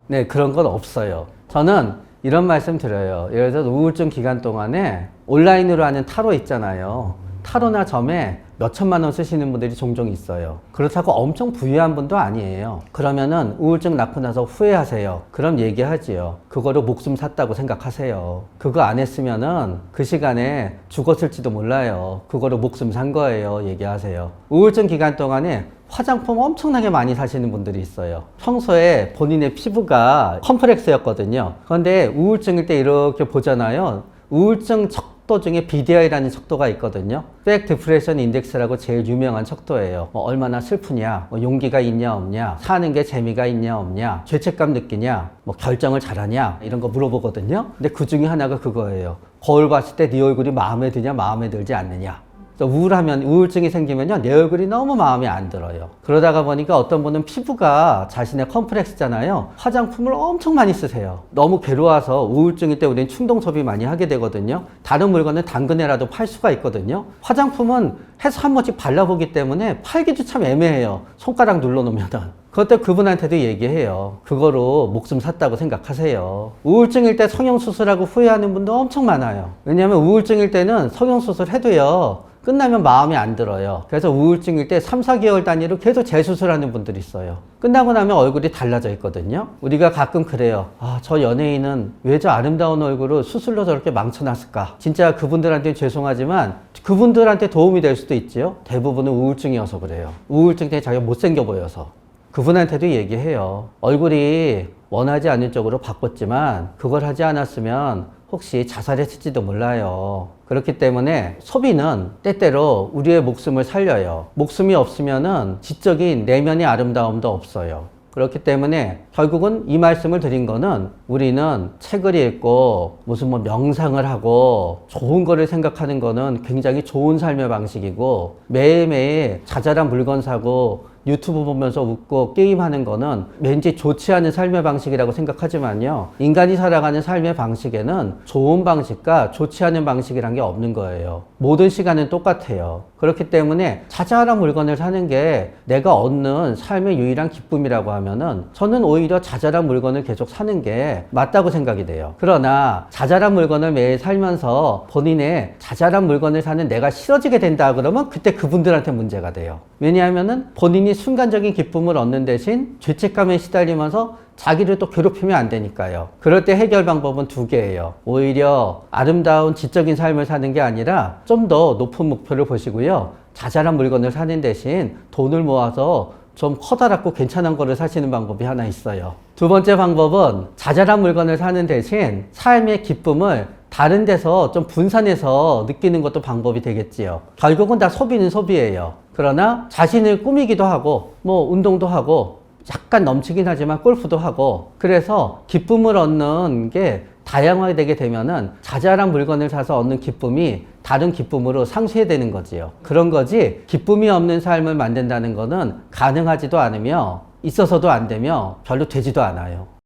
네, 그런 건 없어요. 저는 이런 말씀 드려요. 예를 들어서 우울증 기간 동안에 온라인으로 하는 타로 있잖아요. 타로나 점에 몇 천만 원 쓰시는 분들이 종종 있어요. 그렇다고 엄청 부유한 분도 아니에요. 그러면은 우울증 낳고 나서 후회하세요. 그럼 얘기하지요. 그거로 목숨 샀다고 생각하세요. 그거 안 했으면은 그 시간에 죽었을지도 몰라요. 그거로 목숨 산 거예요. 얘기하세요. 우울증 기간 동안에 화장품 엄청나게 많이 사시는 분들이 있어요. 평소에 본인의 피부가 컴플렉스였거든요. 그런데 우울증일 때 이렇게 보잖아요. 우울증 척도 중에 BDI라는 척도가 있거든요. 백 디프레션 인덱스라고 제일 유명한 척도예요. 얼마나 슬프냐, 용기가 있냐 없냐, 사는 게 재미가 있냐 없냐, 죄책감 느끼냐, 결정을 잘하냐, 이런 거 물어보거든요. 근데 그 중에 하나가 그거예요. 거울 봤을 때 네 얼굴이 마음에 드냐 마음에 들지 않느냐. 우울증이 생기면요, 내 얼굴이 너무 마음에 안 들어요. 그러다가 보니까 어떤 분은 피부가 자신의 컴플렉스잖아요. 화장품을 엄청 많이 쓰세요. 너무 괴로워서 우울증일 때 우리는 충동 소비 많이 하게 되거든요. 다른 물건은 당근에라도 팔 수가 있거든요. 화장품은 해서 한 번씩 발라보기 때문에 팔기도 참 애매해요. 손가락 눌러놓으면은. 그것도 그분한테도 얘기해요. 그거로 목숨 샀다고 생각하세요. 우울증일 때 성형수술하고 후회하는 분도 엄청 많아요. 왜냐하면 우울증일 때는 성형수술 해도요, 끝나면 마음이 안 들어요. 그래서 우울증일 때 3, 4개월 단위로 계속 재수술하는 분들이 있어요. 끝나고 나면 얼굴이 달라져 있거든요. 우리가 가끔 그래요. 아, 저 연예인은 왜 저 아름다운 얼굴을 수술로 저렇게 망쳐놨을까? 진짜 그분들한테 죄송하지만 그분들한테 도움이 될 수도 있지요. 대부분은 우울증이어서 그래요. 우울증 때문에 자기가 못생겨 보여서. 그분한테도 얘기해요. 얼굴이 원하지 않는 쪽으로 바꿨지만 그걸 하지 않았으면 혹시 자살했을지도 몰라요. 그렇기 때문에 소비는 때때로 우리의 목숨을 살려요. 목숨이 없으면은 지적인 내면의 아름다움도 없어요. 그렇기 때문에 결국은 이 말씀을 드린 거는 우리는 책을 읽고 무슨 뭐 명상을 하고 좋은 거를 생각하는 거는 굉장히 좋은 삶의 방식이고 매일매일 자잘한 물건 사고 유튜브 보면서 웃고 게임하는 거는 왠지 좋지 않은 삶의 방식이라고 생각하지만요. 인간이 살아가는 삶의 방식에는 좋은 방식과 좋지 않은 방식이란 게 없는 거예요. 모든 시간은 똑같아요. 그렇기 때문에 자잘한 물건을 사는 게 내가 얻는 삶의 유일한 기쁨이라고 하면은 저는 오히려 자잘한 물건을 계속 사는 게 맞다고 생각이 돼요. 그러나 자잘한 물건을 매일 살면서 본인의 자잘한 물건을 사는 내가 싫어지게 된다 그러면 그때 그분들한테 문제가 돼요. 왜냐하면은 본인이 순간적인 기쁨을 얻는 대신 죄책감에 시달리면서 자기를 또 괴롭히면 안 되니까요. 그럴 때 해결 방법은 두 개예요. 오히려 아름다운 지적인 삶을 사는 게 아니라 좀 더 높은 목표를 보시고요. 자잘한 물건을 사는 대신 돈을 모아서 좀 커다랗고 괜찮은 거를 사시는 방법이 하나 있어요. 두 번째 방법은 자잘한 물건을 사는 대신 삶의 기쁨을 다른 데서 좀 분산해서 느끼는 것도 방법이 되겠지요. 결국은 다 소비는 소비예요. 그러나 자신을 꾸미기도 하고 뭐 운동도 하고 약간 넘치긴 하지만 골프도 하고 그래서 기쁨을 얻는 게 다양화되게 되면은 자잘한 물건을 사서 얻는 기쁨이 다른 기쁨으로 상쇄되는 거지요. 그런 거지 기쁨이 없는 삶을 만든다는 거는 가능하지도 않으며 있어서도 안 되며 별로 되지도 않아요.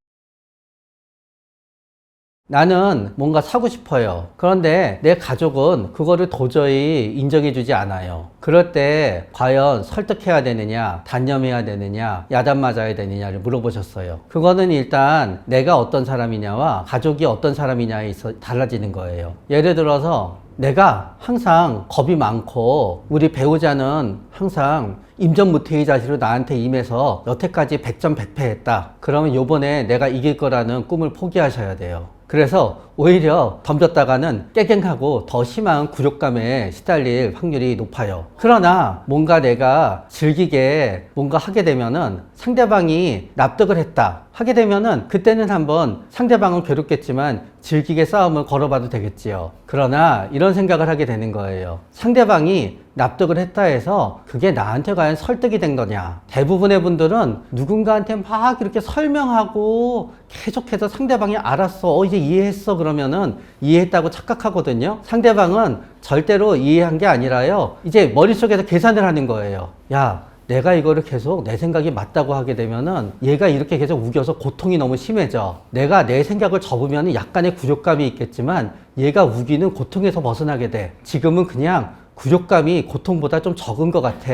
나는 뭔가 사고 싶어요. 그런데 내 가족은 그거를 도저히 인정해주지 않아요. 그럴 때 과연 설득해야 되느냐, 단념해야 되느냐, 야단 맞아야 되느냐를 물어보셨어요. 그거는 일단 내가 어떤 사람이냐와 가족이 어떤 사람이냐에 있어 달라지는 거예요. 예를 들어서 내가 항상 겁이 많고 우리 배우자는 항상 임전무태의자시로 나한테 임해서 여태까지 100점 100패 했다. 그러면 요번에 내가 이길 거라는 꿈을 포기하셔야 돼요. 그래서 오히려 덤볐다가는 깨갱하고 더 심한 굴욕감에 시달릴 확률이 높아요. 그러나 뭔가 내가 즐기게 뭔가 하게 되면은 상대방이 납득을 했다 하게 되면은 그때는 한번 상대방은 괴롭겠지만 즐기게 싸움을 걸어봐도 되겠지요. 그러나 이런 생각을 하게 되는 거예요. 상대방이 납득을 했다 해서 그게 나한테 과연 설득이 된 거냐. 대부분의 분들은 누군가한테 막 이렇게 설명하고 계속해서 상대방이 알았어, 이제 이해했어 그러면은 이해했다고 착각하거든요. 상대방은 절대로 이해한 게 아니라요, 이제 머릿속에서 계산을 하는 거예요. 야, 내가 이거를 계속 내 생각이 맞다고 하게 되면은 얘가 이렇게 계속 우겨서 고통이 너무 심해져. 내가 내 생각을 접으면 약간의 굴욕감이 있겠지만 얘가 우기는 고통에서 벗어나게 돼. 지금은 그냥 굴욕감이 고통보다 좀 적은 것 같아.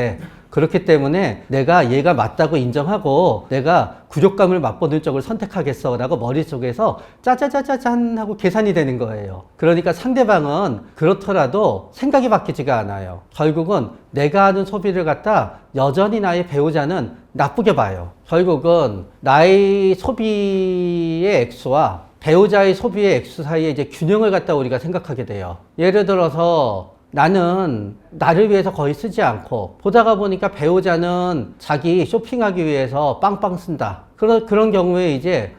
그렇기 때문에 내가 얘가 맞다고 인정하고 내가 굴욕감을 맛보는 쪽을 선택하겠어 라고 머릿속에서 짜자자자잔 하고 계산이 되는 거예요. 그러니까 상대방은 그렇더라도 생각이 바뀌지가 않아요. 결국은 내가 하는 소비를 갖다 여전히 나의 배우자는 나쁘게 봐요. 결국은 나의 소비의 액수와 배우자의 소비의 액수 사이에 이제 균형을 갖다 우리가 생각하게 돼요. 예를 들어서 나는 나를 위해서 거의 쓰지 않고 보다가 보니까 배우자는 자기 쇼핑하기 위해서 빵빵 쓴다. 그런 경우에 이제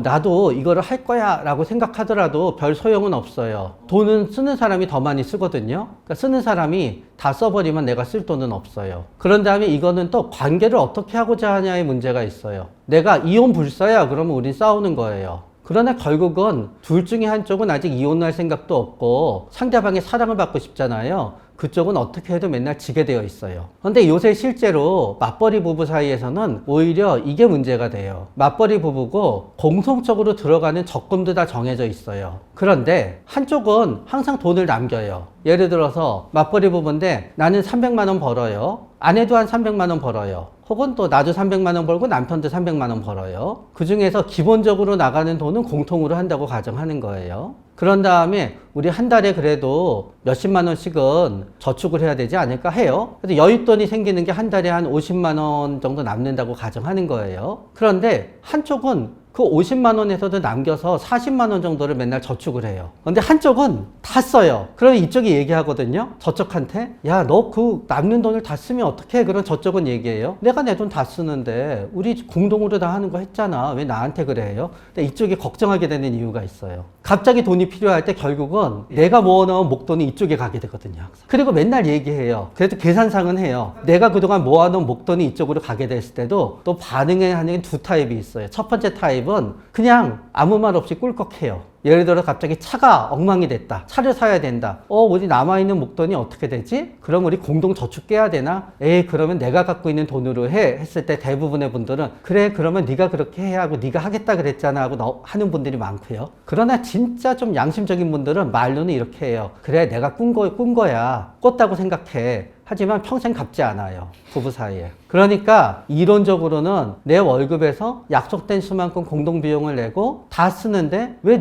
나도 이거를 할 거야 라고 생각하더라도 별 소용은 없어요. 돈은 쓰는 사람이 더 많이 쓰거든요. 그러니까 쓰는 사람이 다 써버리면 내가 쓸 돈은 없어요. 그런 다음에 이거는 또 관계를 어떻게 하고자 하냐의 문제가 있어요. 내가 이혼 불사야 그러면 우린 싸우는 거예요. 그러나 결국은 둘 중에 한쪽은 아직 이혼할 생각도 없고 상대방의 사랑을 받고 싶잖아요. 그쪽은 어떻게 해도 맨날 지게 되어 있어요. 그런데 요새 실제로 맞벌이 부부 사이에서는 오히려 이게 문제가 돼요. 맞벌이 부부고 공통적으로 들어가는 적금도 다 정해져 있어요. 그런데 한쪽은 항상 돈을 남겨요. 예를 들어서 맞벌이 부부인데 나는 300만 원 벌어요. 아내도 한 300만 원 벌어요. 혹은 또 나도 300만 원 벌고 남편도 300만 원 벌어요. 그 중에서 기본적으로 나가는 돈은 공통으로 한다고 가정하는 거예요. 그런 다음에 우리 한 달에 그래도 몇십만 원씩은 저축을 해야 되지 않을까 해요. 그래서 여윳돈이 생기는 게 한 달에 한 50만 원 정도 남는다고 가정하는 거예요. 그런데 한쪽은 그 50만 원에서도 남겨서 40만 원 정도를 맨날 저축을 해요. 근데 한쪽은 다 써요. 그럼 이쪽이 얘기하거든요. 저쪽한테 야, 너 그 남는 돈을 다 쓰면 어떡해? 그럼 저쪽은 얘기해요. 내가 내 돈 다 쓰는데 우리 공동으로 다 하는 거 했잖아. 왜 나한테 그래요? 근데 이쪽이 걱정하게 되는 이유가 있어요. 갑자기 돈이 필요할 때 결국은 내가 모아놓은 목돈이 이쪽에 가게 되거든요. 항상. 그리고 맨날 얘기해요. 그래도 계산상은 해요. 내가 그동안 모아놓은 목돈이 이쪽으로 가게 됐을 때도 또 반응하는 두 타입이 있어요. 첫 번째 타입은 그냥 아무 말 없이 꿀꺽해요. 예를 들어 갑자기 차가 엉망이 됐다. 차를 사야 된다. 우리 남아있는 목돈이 어떻게 되지? 그럼 우리 공동 저축 깨야 되나? 에이, 그러면 내가 갖고 있는 돈으로 해. 했을 때 대부분의 분들은 그래, 그러면 네가 그렇게 해 하고 네가 하겠다 그랬잖아 하고 하는 분들이 많고요. 그러나 진짜 좀 양심적인 분들은 말로는 이렇게 해요. 그래, 내가 꾼 거야. 꿨다고 생각해. 하지만 평생 갚지 않아요. 부부 사이에. 그러니까 이론적으로는 내 월급에서 약속된 수만큼 공동비용을 내고 다 쓰는데 왜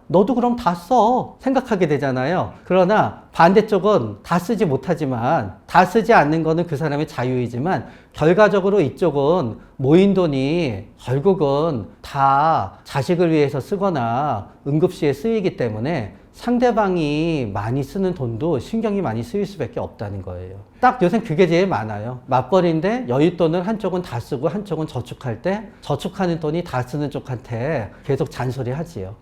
너도 그럼 다 써 생각하게 되잖아요. 그러나 반대쪽은 다 쓰지 못하지만 다 쓰지 않는 거는 그 사람의 자유이지만 결과적으로 이쪽은 모인 돈이 결국은 다 자식을 위해서 쓰거나 응급시에 쓰이기 때문에 상대방이 많이 쓰는 돈도 신경이 많이 쓰일 수밖에 없다는 거예요. 딱 요새 그게 제일 많아요. 맞벌이인데 여윳돈을 한쪽은 다 쓰고 한쪽은 저축할 때 저축하는 돈이 다 쓰는 쪽한테 계속 잔소리 하지요.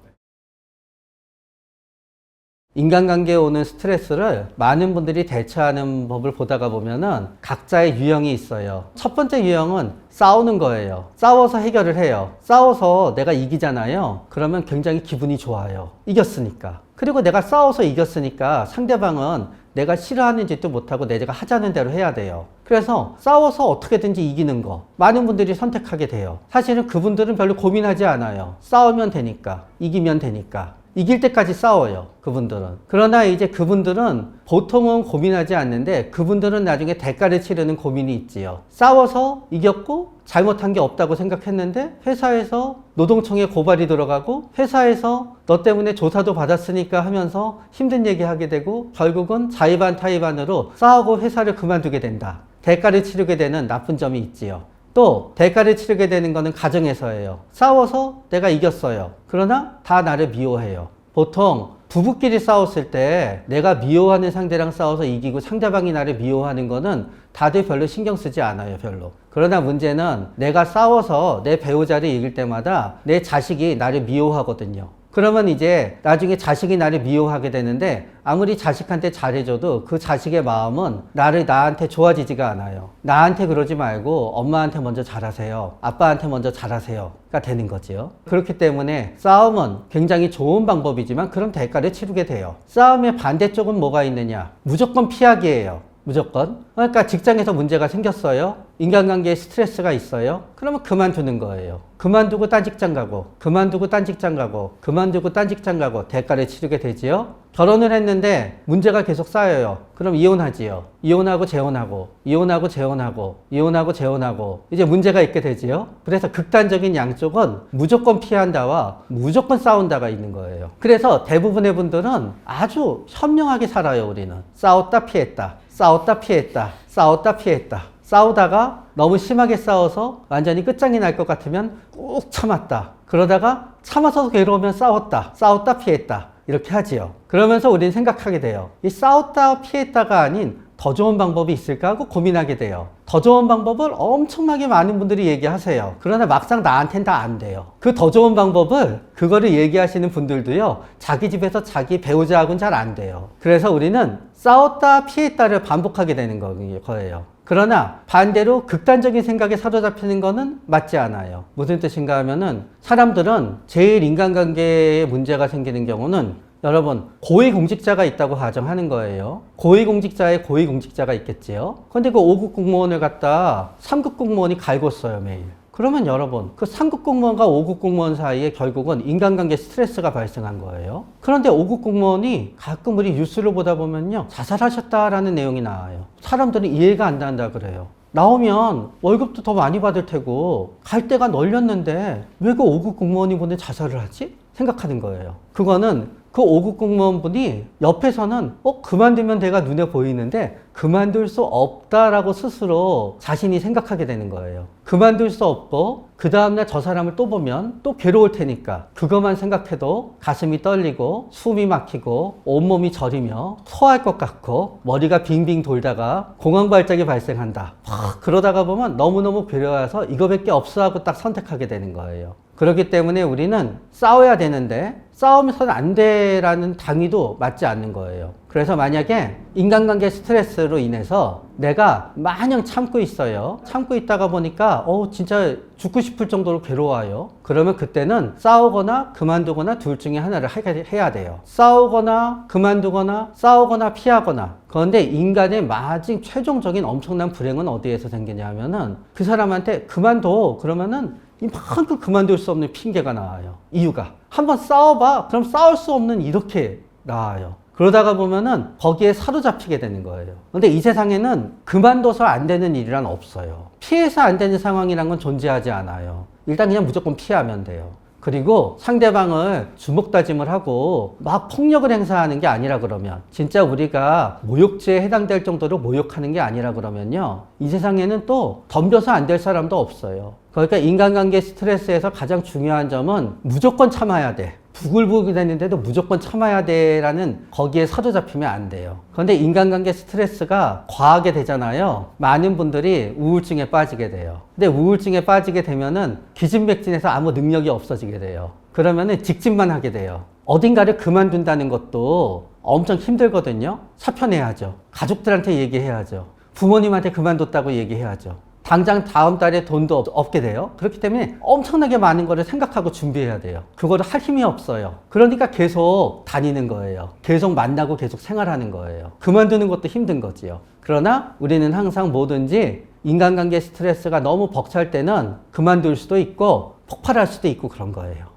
인간관계에 오는 스트레스를 많은 분들이 대처하는 법을 보다가 보면은 각자의 유형이 있어요. 첫 번째 유형은 싸우는 거예요. 싸워서 해결을 해요. 싸워서 내가 이기잖아요. 그러면 굉장히 기분이 좋아요. 이겼으니까. 그리고 내가 싸워서 이겼으니까 상대방은 내가 싫어하는 짓도 못하고 내가 하자는 대로 해야 돼요. 그래서 싸워서 어떻게든지 이기는 거 많은 분들이 선택하게 돼요. 사실은 그분들은 별로 고민하지 않아요. 싸우면 되니까, 이기면 되니까. 이길 때까지 싸워요. 그분들은. 그러나 이제 그분들은 보통은 고민하지 않는데 그분들은 나중에 대가를 치르는 고민이 있지요. 싸워서 이겼고 잘못한 게 없다고 생각했는데 회사에서 노동청에 고발이 들어가고 회사에서 너 때문에 조사도 받았으니까 하면서 힘든 얘기 하게 되고 결국은 자의반 타의반으로 싸우고 회사를 그만두게 된다. 대가를 치르게 되는 나쁜 점이 있지요. 또 대가를 치르게 되는 거는 가정에서예요. 싸워서 내가 이겼어요. 그러나 다 나를 미워해요. 보통 부부끼리 싸웠을 때 내가 미워하는 상대랑 싸워서 이기고 상대방이 나를 미워하는 거는 다들 별로 신경 쓰지 않아요. 별로. 그러나 문제는 내가 싸워서 내 배우자를 이길 때마다 내 자식이 나를 미워하거든요. 그러면 이제 나중에 자식이 나를 미워하게 되는데 아무리 자식한테 잘해줘도 그 자식의 마음은 나한테 좋아지지가 않아요. 나한테 그러지 말고 엄마한테 먼저 잘하세요. 아빠한테 먼저 잘하세요가 되는 거지요. 그렇기 때문에 싸움은 굉장히 좋은 방법이지만 그런 대가를 치르게 돼요. 싸움의 반대쪽은 뭐가 있느냐? 무조건 피하기예요. 무조건. 그러니까 직장에서 문제가 생겼어요. 인간관계에 스트레스가 있어요. 그러면 그만두는 거예요. 그만두고 딴 직장 가고, 그만두고 딴 직장 가고, 그만두고 딴 직장 가고 대가를 치르게 되지요. 결혼을 했는데 문제가 계속 쌓여요. 그럼 이혼하지요. 이혼하고 재혼하고, 이혼하고 재혼하고, 이혼하고 재혼하고 이제 문제가 있게 되지요. 그래서 극단적인 양쪽은 무조건 피한다와 무조건 싸운다가 있는 거예요. 그래서 대부분의 분들은 아주 현명하게 살아요. 우리는 싸웠다 피했다, 싸웠다 피했다, 싸웠다 피했다. 싸우다가 너무 심하게 싸워서 완전히 끝장이 날 것 같으면 꾹 참았다. 그러다가 참아서 괴로우면 싸웠다 피했다. 이렇게 하지요. 그러면서 우리는 생각하게 돼요. 이 싸웠다 피했다가 아닌 더 좋은 방법이 있을까 하고 고민하게 돼요. 더 좋은 방법을 엄청나게 많은 분들이 얘기하세요. 그러나 막상 나한테는 다 안 돼요. 그 더 좋은 방법을 그거를 얘기하시는 분들도요. 자기 집에서 자기 배우자하고는 잘 안 돼요. 그래서 우리는 싸웠다 피했다를 반복하게 되는 거예요. 그러나 반대로 극단적인 생각에 사로잡히는 거는 맞지 않아요. 무슨 뜻인가 하면은 사람들은 제일 인간관계에 문제가 생기는 경우는 여러분 고위공직자가 있다고 가정하는 거예요. 고위공직자에 고위공직자가 있겠지요. 근데 그 5급 공무원을 갖다 3급 공무원이 갈궜어요 매일. 그러면 여러분, 그 상급 공무원과 5급 공무원 사이에 결국은 인간관계 스트레스가 발생한 거예요. 그런데 5급 공무원이 가끔 우리 뉴스를 보다 보면요, 자살하셨다라는 내용이 나와요. 사람들은 이해가 안 된다 그래요. 나오면 월급도 더 많이 받을 테고 갈 데가 널렸는데 왜 그 5급 공무원이 보내 자살을 하지? 생각하는 거예요. 그거는 그 5급 공무원분이 옆에서는 그만두면 내가 눈에 보이는데 그만둘 수 없다라고 스스로 자신이 생각하게 되는 거예요. 그만둘 수 없고 그 다음날 저 사람을 또 보면 또 괴로울 테니까 그것만 생각해도 가슴이 떨리고 숨이 막히고 온몸이 저리며 토할 것 같고 머리가 빙빙 돌다가 공황발작이 발생한다. 그러다가 보면 너무너무 괴로워서 이거밖에 없어 하고 딱 선택하게 되는 거예요. 그렇기 때문에 우리는 싸워야 되는데 싸우면서는 안 돼라는 당위도 맞지 않는 거예요. 그래서 만약에 인간관계 스트레스로 인해서 내가 마냥 참고 있어요. 참고 있다가 보니까 진짜 죽고 싶을 정도로 괴로워요. 그러면 그때는 싸우거나 그만두거나 둘 중에 하나를 해야 돼요. 싸우거나 그만두거나 싸우거나 피하거나. 그런데 인간의 마지막 최종적인 엄청난 불행은 어디에서 생기냐면은 그 사람한테 그만둬 그러면은 이만큼 그만둘 수 없는 핑계가 나와요. 이유가 한번 싸워봐 그럼 싸울 수 없는 이렇게 나와요. 그러다가 보면은 거기에 사로잡히게 되는 거예요. 근데 이 세상에는 그만둬서 안 되는 일이란 없어요. 피해서 안 되는 상황이란 건 존재하지 않아요. 일단 그냥 무조건 피하면 돼요. 그리고 상대방을 주먹다짐을 하고 막 폭력을 행사하는 게 아니라 그러면 진짜 우리가 모욕죄에 해당될 정도로 모욕하는 게 아니라 그러면요 이 세상에는 또 덤벼서 안 될 사람도 없어요. 그러니까 인간관계 스트레스에서 가장 중요한 점은 무조건 참아야 돼. 부글부글 되는데도 무조건 참아야 돼라는 거기에 사로잡히면 안 돼요. 그런데 인간관계 스트레스가 과하게 되잖아요. 많은 분들이 우울증에 빠지게 돼요. 근데 우울증에 빠지게 되면은 기진맥진해서 아무 능력이 없어지게 돼요. 그러면은 직진만 하게 돼요. 어딘가를 그만둔다는 것도 엄청 힘들거든요. 사표내야죠. 가족들한테 얘기해야죠. 부모님한테 그만뒀다고 얘기해야죠. 당장 다음 달에 돈도 없게 돼요. 그렇기 때문에 엄청나게 많은 거를 생각하고 준비해야 돼요. 그거를 할 힘이 없어요. 그러니까 계속 다니는 거예요. 계속 만나고 계속 생활하는 거예요. 그만두는 것도 힘든 거지요. 그러나 우리는 항상 뭐든지 인간관계 스트레스가 너무 벅찰 때는 그만둘 수도 있고 폭발할 수도 있고 그런 거예요.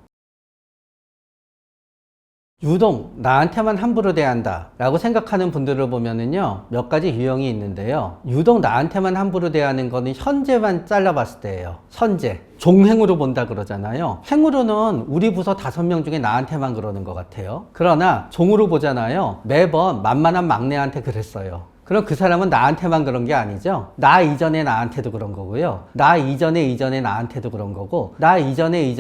유독 나한테만 함부로 대한다 라고 생각하는 분들을 보면은요 몇 가지 유형이 있는데요. 유독 나한테만 함부로 대하는 거는 현재만 잘라봤을 때예요. 현재 종행으로 본다 그러잖아요. 행으로는 우리 부서 5명 중에 나한테만 그러는 것 같아요. 그러나 종으로 보잖아요. 매번 만만한 막내한테 그랬어요. 그럼 그 사람은 나한테만 그런 게 아니죠. 나 이전에 나한테도 그런 거고요. 나 이전에 나한테도 그런 거고, 나 이전에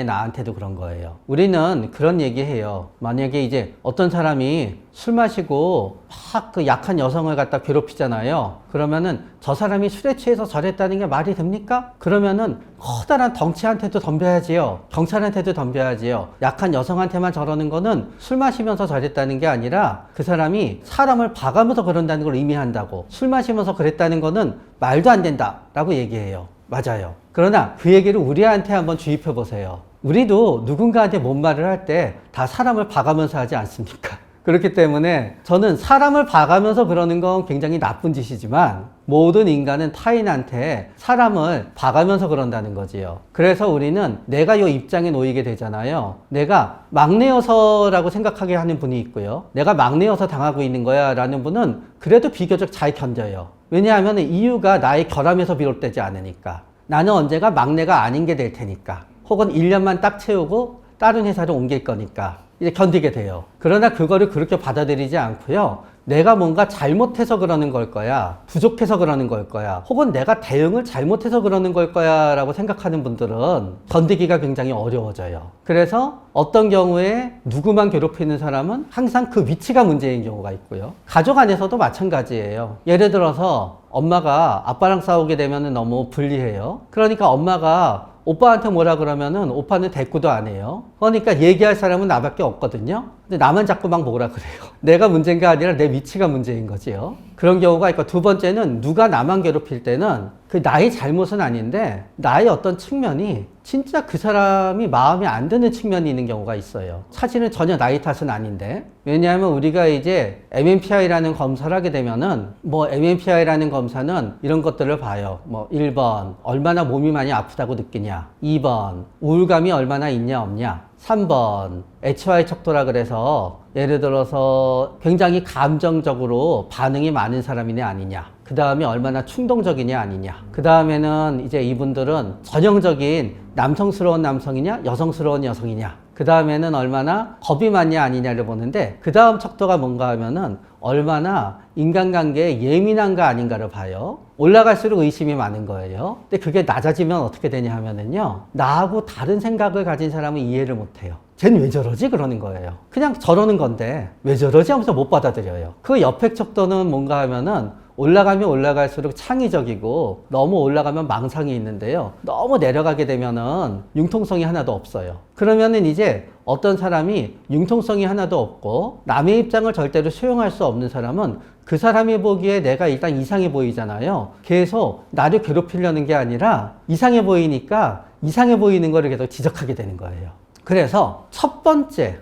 나한테도 그런 거예요. 우리는 그런 얘기해요. 만약에 이제 어떤 사람이 술 마시고 막 그 약한 여성을 갖다 괴롭히잖아요. 그러면은 저 사람이 술에 취해서 저랬다는 게 말이 됩니까? 그러면은 커다란 덩치한테도 덤벼야지요. 경찰한테도 덤벼야지요. 약한 여성한테만 저러는 거는 술 마시면서 저랬다는 게 아니라 그 사람이 사람을 봐가면서 그런다는 걸 의미한다고. 술 마시면서 그랬다는 거는 말도 안 된다라고 얘기해요. 맞아요. 그러나 그 얘기를 우리한테 한번 주입해 보세요. 우리도 누군가한테 뭔 말을 할 때 다 사람을 봐가면서 하지 않습니까? 그렇기 때문에 저는 사람을 봐가면서 그러는 건 굉장히 나쁜 짓이지만 모든 인간은 타인한테 사람을 봐가면서 그런다는 거지요. 그래서 우리는 내가 이 입장에 놓이게 되잖아요. 내가 막내여서라고 생각하게 하는 분이 있고요. 내가 막내여서 당하고 있는 거야 라는 분은 그래도 비교적 잘 견뎌요. 왜냐하면 이유가 나의 결함에서 비롯되지 않으니까. 나는 언제가 막내가 아닌 게 될 테니까. 혹은 1년만 딱 채우고 다른 회사로 옮길 거니까. 이제 견디게 돼요. 그러나 그거를 그렇게 받아들이지 않고요. 내가 뭔가 잘못해서 그러는 걸 거야. 부족해서 그러는 걸 거야. 혹은 내가 대응을 잘못해서 그러는 걸 거야 라고 생각하는 분들은 견디기가 굉장히 어려워져요. 그래서 어떤 경우에 누구만 괴롭히는 사람은 항상 그 위치가 문제인 경우가 있고요. 가족 안에서도 마찬가지예요. 예를 들어서 엄마가 아빠랑 싸우게 되면 너무 불리해요. 그러니까 엄마가 오빠한테 뭐라 그러면은 오빠는 대꾸도 안 해요. 그러니까 얘기할 사람은 나밖에 없거든요. 근데 나만 자꾸 막 뭐라 그래요. 내가 문제가 아니라 내 위치가 문제인 거지요. 그런 경우가 있고, 두 번째는 누가 나만 괴롭힐 때는 그 나의 잘못은 아닌데 나의 어떤 측면이 진짜 그 사람이 마음에 안 드는 측면이 있는 경우가 있어요. 사실은 전혀 나이 탓은 아닌데, 왜냐하면 우리가 이제 MMPI라는 검사를 하게 되면은 MMPI라는 검사는 이런 것들을 봐요. 1번 얼마나 몸이 많이 아프다고 느끼냐, 2번 우울감이 얼마나 있냐 없냐, 3번 HY 척도라 그래서 예를 들어서 굉장히 감정적으로 반응이 많은 사람이냐 아니냐, 그 다음에 얼마나 충동적이냐 아니냐, 그 다음에는 이제 이분들은 전형적인 남성스러운 남성이냐 여성스러운 여성이냐, 그 다음에는 얼마나 겁이 많냐 아니냐를 보는데, 그 다음 척도가 뭔가 하면은 얼마나 인간관계에 예민한가 아닌가를 봐요. 올라갈수록 의심이 많은 거예요. 근데 그게 낮아지면 어떻게 되냐 하면은요, 나하고 다른 생각을 가진 사람은 이해를 못 해요. 쟤는 왜 저러지? 그러는 거예요. 그냥 저러는 건데 왜 저러지? 하면서 못 받아들여요. 그 옆에 척도는 뭔가 하면은 올라가면 올라갈수록 창의적이고, 너무 올라가면 망상이 있는데요, 너무 내려가게 되면은 융통성이 하나도 없어요. 그러면은 이제 어떤 사람이 융통성이 하나도 없고 남의 입장을 절대로 수용할 수 없는 사람은 그 사람이 보기에 내가 일단 이상해 보이잖아요. 계속 나를 괴롭히려는 게 아니라 이상해 보이니까 이상해 보이는 거를 계속 지적하게 되는 거예요. 그래서 첫 번째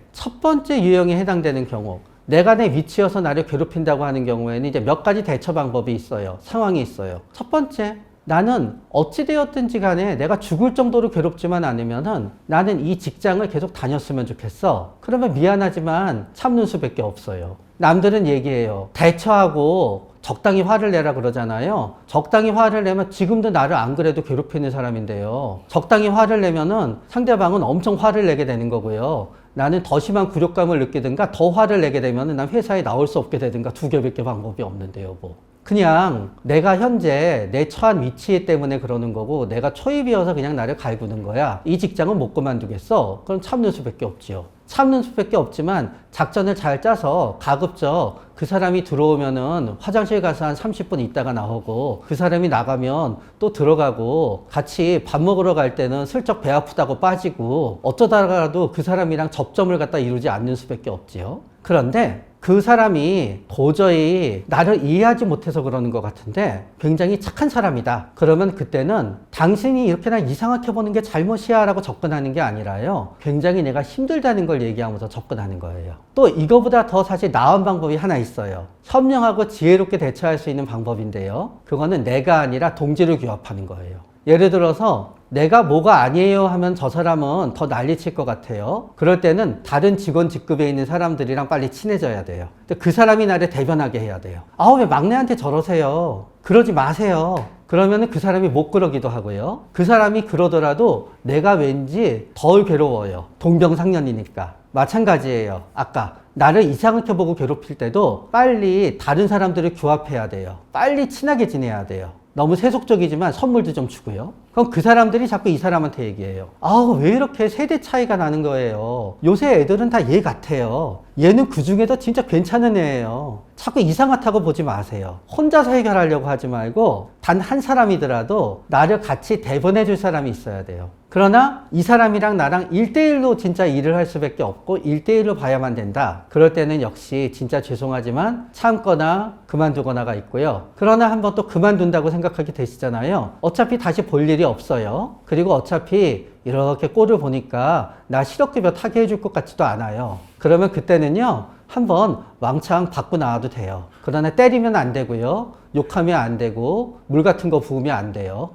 유형에 해당되는 경우, 내가 내 위치여서 나를 괴롭힌다고 하는 경우에는 이제 몇 가지 대처 방법이 있어요. 상황이 있어요. 첫 번째, 나는 어찌되었든지 간에 내가 죽을 정도로 괴롭지만 않으면은 나는 이 직장을 계속 다녔으면 좋겠어. 그러면 미안하지만 참는 수밖에 없어요. 남들은 얘기해요. 대처하고 적당히 화를 내라 그러잖아요. 적당히 화를 내면 지금도 나를 안 그래도 괴롭히는 사람인데요, 적당히 화를 내면은 상대방은 엄청 화를 내게 되는 거고요. 나는 더 심한 굴욕감을 느끼든가 더 화를 내게 되면은 난 회사에 나올 수 없게 되든가, 두 개밖에 방법이 없는데요. 그냥 내가 현재 내 처한 위치 때문에 그러는 거고, 내가 초입이어서 그냥 나를 갈구는 거야. 이 직장은 못 그만두겠어. 그럼 참는 수밖에 없지요. 참는 수밖에 없지만 작전을 잘 짜서 가급적 그 사람이 들어오면은 화장실 가서 한 30분 있다가 나오고, 그 사람이 나가면 또 들어가고, 같이 밥 먹으러 갈 때는 슬쩍 배 아프다고 빠지고, 어쩌다가도 그 사람이랑 접점을 갖다 이루지 않는 수밖에 없지요. 그런데 그 사람이 도저히 나를 이해하지 못해서 그러는 것 같은데 굉장히 착한 사람이다. 그러면 그때는 당신이 이렇게 나 이상하게 보는 게 잘못이야 라고 접근하는 게 아니라요, 굉장히 내가 힘들다는 걸 얘기하면서 접근하는 거예요. 또 이거보다 더 사실 나은 방법이 하나 있어요. 현명하고 지혜롭게 대처할 수 있는 방법인데요, 그거는 내가 아니라 동지를 규합하는 거예요. 예를 들어서 내가 뭐가 아니에요 하면 저 사람은 더 난리칠 것 같아요. 그럴 때는 다른 직원 직급에 있는 사람들이랑 빨리 친해져야 돼요. 근데 그 사람이 나를 대변하게 해야 돼요. 왜 막내한테 저러세요? 그러지 마세요. 그러면은 그 사람이 못 그러기도 하고요. 그 사람이 그러더라도 내가 왠지 덜 괴로워요. 동병상련이니까. 마찬가지예요. 아까 나를 이상하게 보고 괴롭힐 때도 빨리 다른 사람들을 규합해야 돼요. 빨리 친하게 지내야 돼요. 너무 세속적이지만 선물도 좀 주고요. 그럼 그 사람들이 자꾸 이 사람한테 얘기해요. 왜 이렇게 세대 차이가 나는 거예요? 요새 애들은 다 얘 같아요. 얘는 그 중에도 진짜 괜찮은 애예요. 자꾸 이상하다고 보지 마세요. 혼자서 해결하려고 하지 말고 단 한 사람이더라도 나를 같이 대변해 줄 사람이 있어야 돼요. 그러나 이 사람이랑 나랑 1대1로 진짜 일을 할 수밖에 없고 1대1로 봐야만 된다. 그럴 때는 역시 진짜 죄송하지만 참거나 그만두거나가 있고요. 그러나 한번 또 그만둔다고 생각하게 되시잖아요. 어차피 다시 볼 일이 없어요. 그리고 어차피 이렇게 꼴을 보니까 나 실업급여 타게 해줄 것 같지도 않아요. 그러면 그때는요, 한번 왕창 받고 나와도 돼요. 그러나 때리면 안 되고요, 욕하면 안 되고, 물 같은 거 부으면 안 돼요.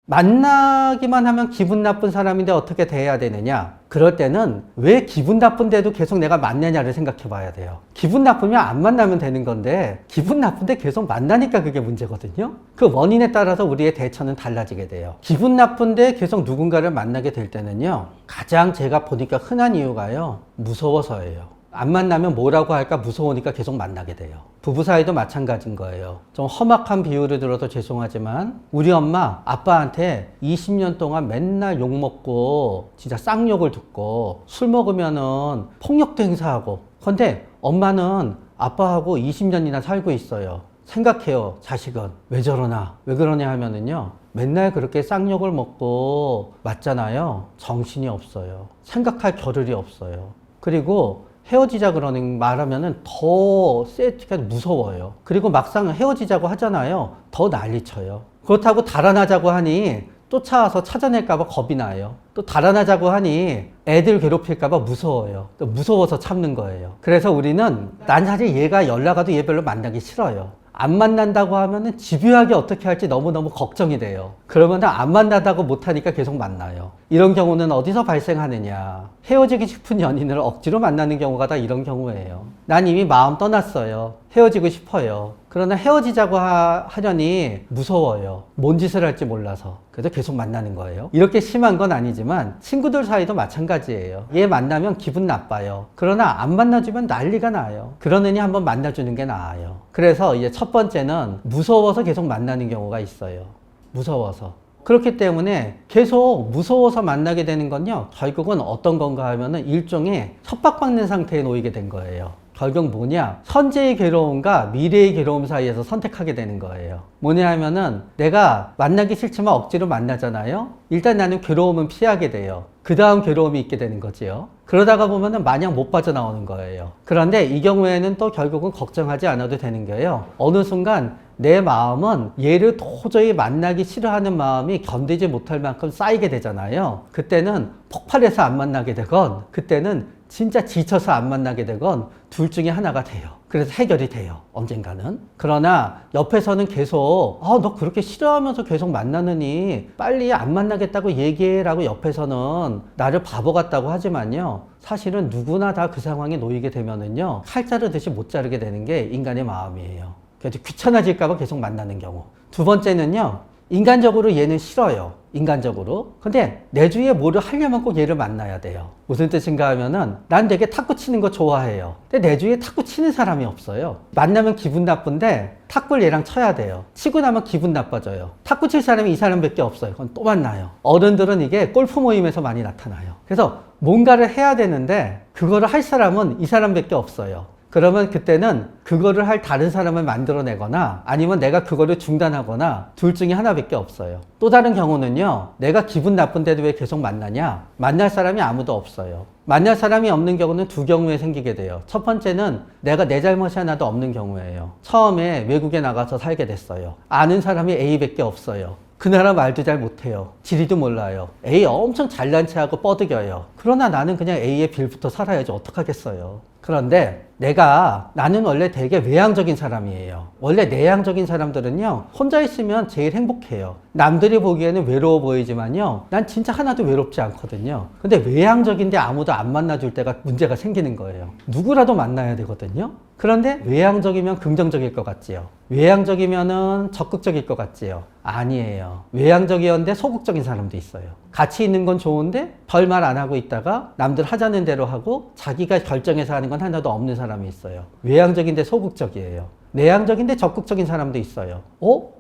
만나기만 하면 기분 나쁜 사람인데 어떻게 대해야 되느냐? 그럴 때는 왜 기분 나쁜데도 계속 내가 만나냐를 생각해 봐야 돼요. 기분 나쁘면 안 만나면 되는 건데 기분 나쁜데 계속 만나니까 그게 문제거든요. 그 원인에 따라서 우리의 대처는 달라지게 돼요. 기분 나쁜데 계속 누군가를 만나게 될 때는요, 가장 제가 보니까 흔한 이유가요, 무서워서예요. 안 만나면 뭐라고 할까 무서우니까 계속 만나게 돼요. 부부 사이도 마찬가지인 거예요. 좀 험악한 비유를 들어서 죄송하지만 우리 엄마, 아빠한테 20년 동안 맨날 욕먹고 진짜 쌍욕을 듣고 술 먹으면은 폭력도 행사하고, 근데 엄마는 아빠하고 20년이나 살고 있어요. 생각해요. 자식은 왜 저러나, 왜 그러냐 하면은요, 맨날 그렇게 쌍욕을 먹고 맞잖아요. 정신이 없어요. 생각할 겨를이 없어요. 그리고 헤어지자 그러는 말하면은 더 세트가 무서워요. 그리고 막상 헤어지자고 하잖아요. 더 난리쳐요. 그렇다고 달아나자고 하니 쫓아와서 찾아낼까봐 겁이 나요. 또 달아나자고 하니 애들 괴롭힐까봐 무서워요. 또 무서워서 참는 거예요. 그래서 우리는 난 사실 얘가 연락 와도 얘 별로 만나기 싫어요. 안 만난다고 하면은 집요하게 어떻게 할지 너무너무 걱정이 돼요. 그러면 안 만나다고 못하니까 계속 만나요. 이런 경우는 어디서 발생하느냐. 헤어지고 싶은 연인을 억지로 만나는 경우가 다 이런 경우예요. 난 이미 마음 떠났어요. 헤어지고 싶어요. 그러나 헤어지자고 하려니 무서워요. 뭔 짓을 할지 몰라서. 그래서 계속 만나는 거예요. 이렇게 심한 건 아니지만 친구들 사이도 마찬가지예요. 얘 만나면 기분 나빠요. 그러나 안 만나주면 난리가 나요. 그러느니 한번 만나주는 게 나아요. 그래서 이제 첫 번째는 무서워서 계속 만나는 경우가 있어요. 무서워서. 그렇기 때문에 계속 무서워서 만나게 되는 건요, 결국은 어떤 건가 하면은 일종의 협박받는 상태에 놓이게 된 거예요. 결국 뭐냐? 현재의 괴로움과 미래의 괴로움 사이에서 선택하게 되는 거예요. 뭐냐 하면은 내가 만나기 싫지만 억지로 만나잖아요. 일단 나는 괴로움은 피하게 돼요. 그 다음 괴로움이 있게 되는 거지요. 그러다가 보면은 마냥 못 빠져나오는 거예요. 그런데 이 경우에는 또 결국은 걱정하지 않아도 되는 거예요. 어느 순간 내 마음은 얘를 도저히 만나기 싫어하는 마음이 견디지 못할 만큼 쌓이게 되잖아요. 그때는 폭발해서 안 만나게 되건, 그때는 진짜 지쳐서 안 만나게 되건 둘 중에 하나가 돼요. 그래서 해결이 돼요. 언젠가는. 그러나 옆에서는 계속 너 그렇게 싫어하면서 계속 만나느니 빨리 안 만나겠다고 얘기해라고 옆에서는 나를 바보 같다고 하지만요, 사실은 누구나 다 그 상황에 놓이게 되면은요, 칼 자르듯이 못 자르게 되는 게 인간의 마음이에요. 그래서 귀찮아질까봐 계속 만나는 경우. 두 번째는요, 인간적으로 얘는 싫어요. 인간적으로. 근데 내 주위에 뭐를 하려면 꼭 얘를 만나야 돼요. 무슨 뜻인가 하면은 난 되게 탁구 치는 거 좋아해요. 근데 내 주위에 탁구 치는 사람이 없어요. 만나면 기분 나쁜데 탁구를 얘랑 쳐야 돼요. 치고 나면 기분 나빠져요. 탁구 칠 사람이 이 사람밖에 없어요. 그럼 또 만나요. 어른들은 이게 골프 모임에서 많이 나타나요. 그래서 뭔가를 해야 되는데 그거를 할 사람은 이 사람밖에 없어요. 그러면 그때는 그거를 할 다른 사람을 만들어내거나 아니면 내가 그거를 중단하거나 둘 중에 하나밖에 없어요. 또 다른 경우는요, 내가 기분 나쁜데도 왜 계속 만나냐? 만날 사람이 아무도 없어요. 만날 사람이 없는 경우는 두 경우에 생기게 돼요. 첫 번째는 내가 내 잘못이 하나도 없는 경우예요. 처음에 외국에 나가서 살게 됐어요. 아는 사람이 A밖에 없어요. 그 나라 말도 잘 못해요. 지리도 몰라요. A 엄청 잘난 체하고 뻐득여요. 그러나 나는 그냥 A의 빌부터 살아야지 어떡하겠어요. 그런데 나는 원래 되게 외향적인 사람이에요. 원래 내향적인 사람들은요, 혼자 있으면 제일 행복해요. 남들이 보기에는 외로워 보이지만요, 난 진짜 하나도 외롭지 않거든요. 근데 외향적인데 아무도 안 만나줄 때가 문제가 생기는 거예요. 누구라도 만나야 되거든요. 그런데 외향적이면 긍정적일 것 같지요. 외향적이면은 적극적일 것 같지요. 아니에요. 외향적이었는데 소극적인 사람도 있어요. 같이 있는 건 좋은데 별말 안 하고 있다가 남들 하자는 대로 하고 자기가 결정해서 하는 건 하나도 없는 사람이 있어요. 외향적인데 소극적이에요. 내향적인데 적극적인 사람도 있어요.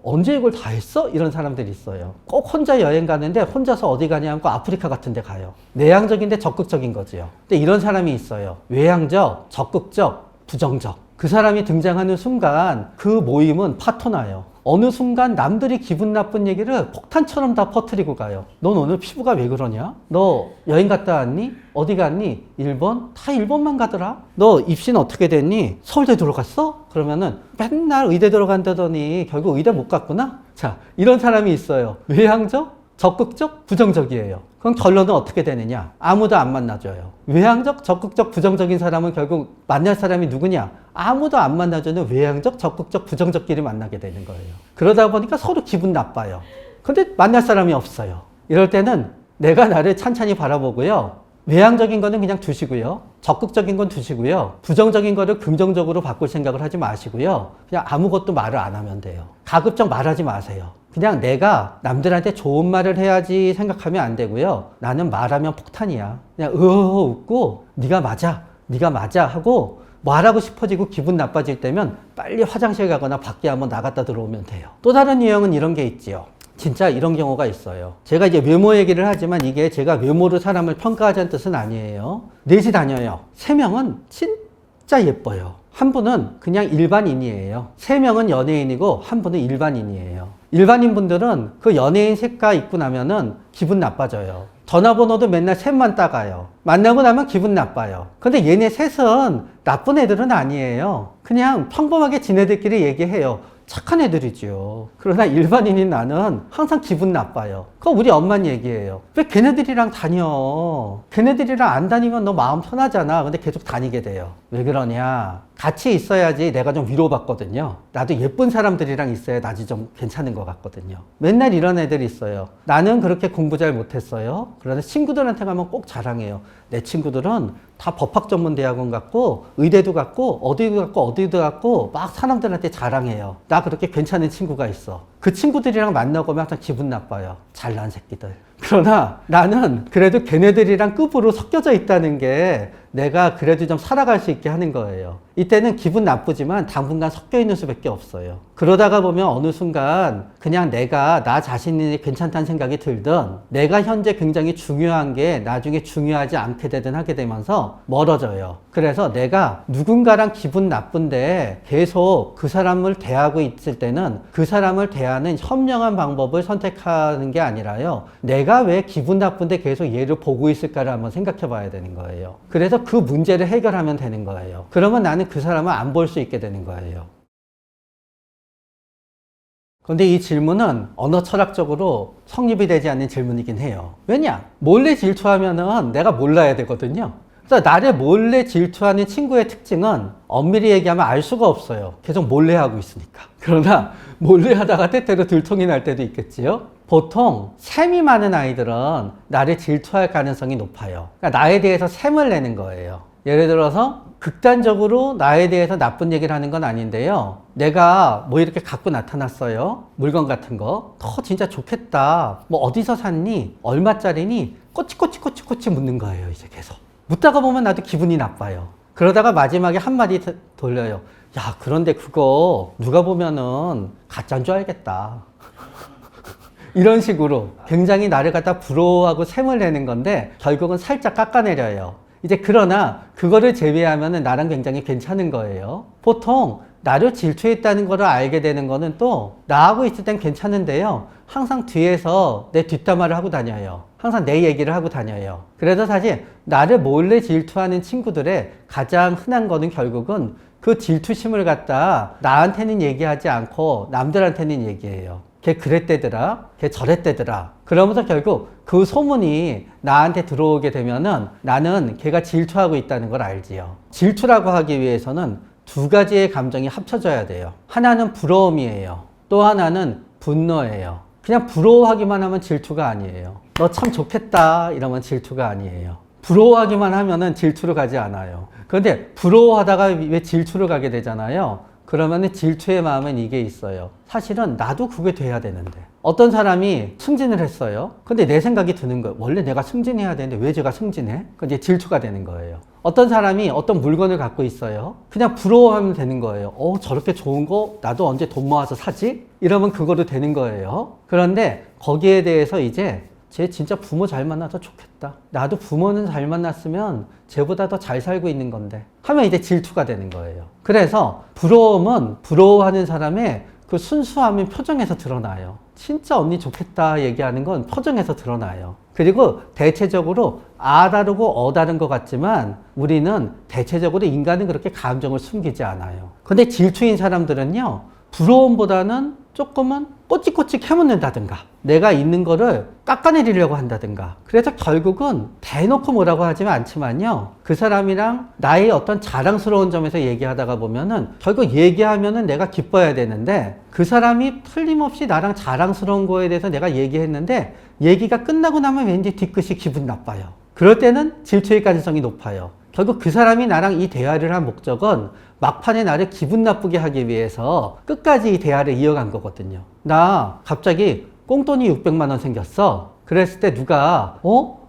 언제 이걸 다 했어? 이런 사람들이 있어요. 꼭 혼자 여행 가는데 혼자서 어디 가냐면 아프리카 같은 데 가요. 내향적인데 적극적인 거지요. 근데 이런 사람이 있어요. 외향적, 적극적, 부정적. 그 사람이 등장하는 순간 그 모임은 파토나요. 어느 순간 남들이 기분 나쁜 얘기를 폭탄처럼 다 퍼뜨리고 가요. 넌 오늘 피부가 왜 그러냐? 너 여행 갔다 왔니? 어디 갔니? 일본? 다 일본만 가더라? 너 입시는 어떻게 됐니? 서울대 들어갔어? 그러면은 맨날 의대 들어간다더니 결국 의대 못 갔구나? 자, 이런 사람이 있어요. 외향적, 적극적, 부정적이에요. 그럼 결론은 어떻게 되느냐? 아무도 안 만나줘요. 외향적, 적극적, 부정적인 사람은 결국 만날 사람이 누구냐? 아무도 안 만나주는 외향적, 적극적, 부정적끼리 만나게 되는 거예요. 그러다 보니까 서로 기분 나빠요. 근데 만날 사람이 없어요. 이럴 때는 내가 나를 찬찬히 바라보고요. 외향적인 거는 그냥 두시고요. 적극적인 건 두시고요. 부정적인 거를 긍정적으로 바꿀 생각을 하지 마시고요. 그냥 아무것도 말을 안 하면 돼요. 가급적 말하지 마세요. 그냥 내가 남들한테 좋은 말을 해야지 생각하면 안 되고요. 나는 말하면 폭탄이야. 그냥 웃고 네가 맞아 하고 말하고 싶어지고 기분 나빠질 때면 빨리 화장실 가거나 밖에 한번 나갔다 들어오면 돼요. 또 다른 유형은 이런 게 있지요. 진짜 이런 경우가 있어요. 제가 이제 외모 얘기를 하지만 이게 제가 외모로 사람을 평가하자는 뜻은 아니에요. 넷이 다녀요. 3명은 진짜 예뻐요. 한 분은 그냥 일반인이에요. 3명은 연예인이고 한 분은 일반인이에요. 일반인 분들은 그 연예인 색깔 입고 나면은 기분 나빠져요. 전화번호도 맨날 셋만 따가요. 만나고 나면 기분 나빠요. 근데 얘네 셋은 나쁜 애들은 아니에요. 그냥 평범하게 지네들끼리 얘기해요. 착한 애들이지요. 그러나 일반인인 나는 항상 기분 나빠요. 그거 우리 엄마는 얘기해요. 왜 걔네들이랑 다녀? 걔네들이랑 안 다니면 너 마음 편하잖아. 근데 계속 다니게 돼요. 왜 그러냐? 같이 있어야지 내가 좀 위로받거든요. 나도 예쁜 사람들이랑 있어야 나도 좀 괜찮은 것 같거든요. 맨날 이런 애들이 있어요. 나는 그렇게 공부 잘 못했어요. 그러나 친구들한테 가면 꼭 자랑해요. 내 친구들은 다 법학전문대학원 갔고 의대도 갔고 어디도 갔고 막 사람들한테 자랑해요. 나 그렇게 괜찮은 친구가 있어. 그 친구들이랑 만나고 오면 항상 기분 나빠요. 잘난 새끼들. 그러나 나는 그래도 걔네들이랑 급으로 섞여져 있다는 게 내가 그래도 좀 살아갈 수 있게 하는 거예요. 이때는 기분 나쁘지만 당분간 섞여 있는 수밖에 없어요. 그러다가 보면 어느 순간 그냥 내가 나 자신이 괜찮다는 생각이 들든 내가 현재 굉장히 중요한 게 나중에 중요하지 않게 되든 하게 되면서 멀어져요. 그래서 내가 누군가랑 기분 나쁜데 계속 그 사람을 대하고 있을 때는 그 사람을 대하는 현명한 방법을 선택하는 게 아니라요. 내가 왜 기분 나쁜데 계속 얘를 보고 있을까를 한번 생각해 봐야 되는 거예요. 그래서 그 문제를 해결하면 되는 거예요. 그러면 나는 그 사람을 안 볼 수 있게 되는 거예요. 그런데 이 질문은 언어 철학적으로 성립이 되지 않는 질문이긴 해요. 왜냐? 몰래 질투하면은 내가 몰라야 되거든요. 그래서 나를 몰래 질투하는 친구의 특징은 엄밀히 얘기하면 알 수가 없어요. 계속 몰래 하고 있으니까. 그러나 몰래 하다가 때때로 들통이 날 때도 있겠지요. 보통 셈이 많은 아이들은 나를 질투할 가능성이 높아요. 그러니까 나에 대해서 셈을 내는 거예요. 예를 들어서 극단적으로 나에 대해서 나쁜 얘기를 하는 건 아닌데요. 내가 뭐 이렇게 갖고 나타났어요. 물건 같은 거. 너 진짜 좋겠다. 뭐 어디서 샀니? 얼마짜리니? 꼬치꼬치 묻는 거예요. 이제 계속. 묻다가 보면 나도 기분이 나빠요. 그러다가 마지막에 한마디 돌려요. 야, 그런데 그거 누가 보면은 가짜인 줄 알겠다. 이런 식으로 굉장히 나를 갖다 부러워하고 셈을 내는 건데 결국은 살짝 깎아내려요. 이제 그러나 그거를 제외하면은 나랑 굉장히 괜찮은 거예요. 보통 나를 질투했다는 거를 알게 되는 거는 또 나하고 있을 땐 괜찮은데요. 항상 뒤에서 내 뒷담화를 하고 다녀요. 항상 내 얘기를 하고 다녀요. 그래서 사실 나를 몰래 질투하는 친구들의 가장 흔한 거는 결국은 그 질투심을 갖다 나한테는 얘기하지 않고 남들한테는 얘기해요. 걔 그랬대더라, 걔 저랬대더라. 그러면서 결국 그 소문이 나한테 들어오게 되면은 나는 걔가 질투하고 있다는 걸 알지요. 질투라고 하기 위해서는 두 가지의 감정이 합쳐져야 돼요. 하나는 부러움이에요. 또 하나는 분노예요. 그냥 부러워하기만 하면 질투가 아니에요. 너 참 좋겠다 이러면 질투가 아니에요. 부러워하기만 하면은 질투로 가지 않아요. 그런데 부러워하다가 왜 질투로 가게 되잖아요. 그러면은 질투의 마음은 이게 있어요. 사실은 나도 그게 돼야 되는데. 어떤 사람이 승진을 했어요. 근데 내 생각이 드는 거예요. 원래 내가 승진해야 되는데 왜 제가 승진해? 그 이제 질투가 되는 거예요. 어떤 사람이 어떤 물건을 갖고 있어요. 그냥 부러워하면 되는 거예요. 저렇게 좋은 거 나도 언제 돈 모아서 사지? 이러면 그거로 되는 거예요. 그런데 거기에 대해서 이제 쟤 진짜 부모 잘 만나서 좋겠다. 나도 부모는 잘 만났으면 쟤보다 더 잘 살고 있는 건데 하면 이제 질투가 되는 거예요. 그래서 부러움은 부러워하는 사람의 그 순수함은 표정에서 드러나요. 진짜 언니 좋겠다 얘기하는 건 표정에서 드러나요. 그리고 대체적으로 아 다르고 어 다른 것 같지만 우리는 대체적으로 인간은 그렇게 감정을 숨기지 않아요. 근데 질투인 사람들은요, 부러움보다는 조금은 꼬치꼬치 캐묻는다든가 내가 있는 거를 깎아내리려고 한다든가 그래서 결국은 대놓고 뭐라고 하지는 않지만요, 그 사람이랑 나의 어떤 자랑스러운 점에서 얘기하다가 보면은 결국 얘기하면은 내가 기뻐야 되는데 그 사람이 틀림없이 나랑 자랑스러운 거에 대해서 내가 얘기했는데 얘기가 끝나고 나면 왠지 뒤끝이 기분 나빠요. 그럴 때는 질투의 가능성이 높아요. 결국 그 사람이 나랑 이 대화를 한 목적은 막판에 나를 기분 나쁘게 하기 위해서 끝까지 이 대화를 이어간 거거든요. 나 갑자기 꽁돈이 600만 원 생겼어. 그랬을 때 누가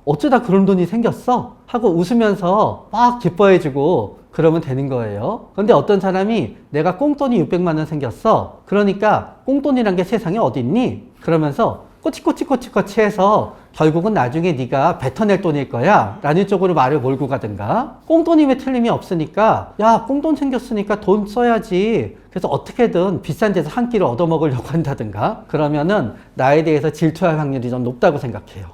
어쩌다 그런 돈이 생겼어? 하고 웃으면서 막 기뻐해주고 그러면 되는 거예요. 그런데 어떤 사람이 내가 꽁돈이 600만 원 생겼어. 그러니까 꽁돈이란 게 세상에 어디 있니? 그러면서 꼬치꼬치 해서 결국은 나중에 네가 뱉어낼 돈일 거야 라는 쪽으로 말을 몰고 가든가, 꽁돈이면 틀림이 없으니까 야 꽁돈 생겼으니까 돈 써야지 그래서 어떻게든 비싼 데서 한 끼를 얻어먹으려고 한다든가, 그러면은 나에 대해서 질투할 확률이 좀 높다고 생각해요.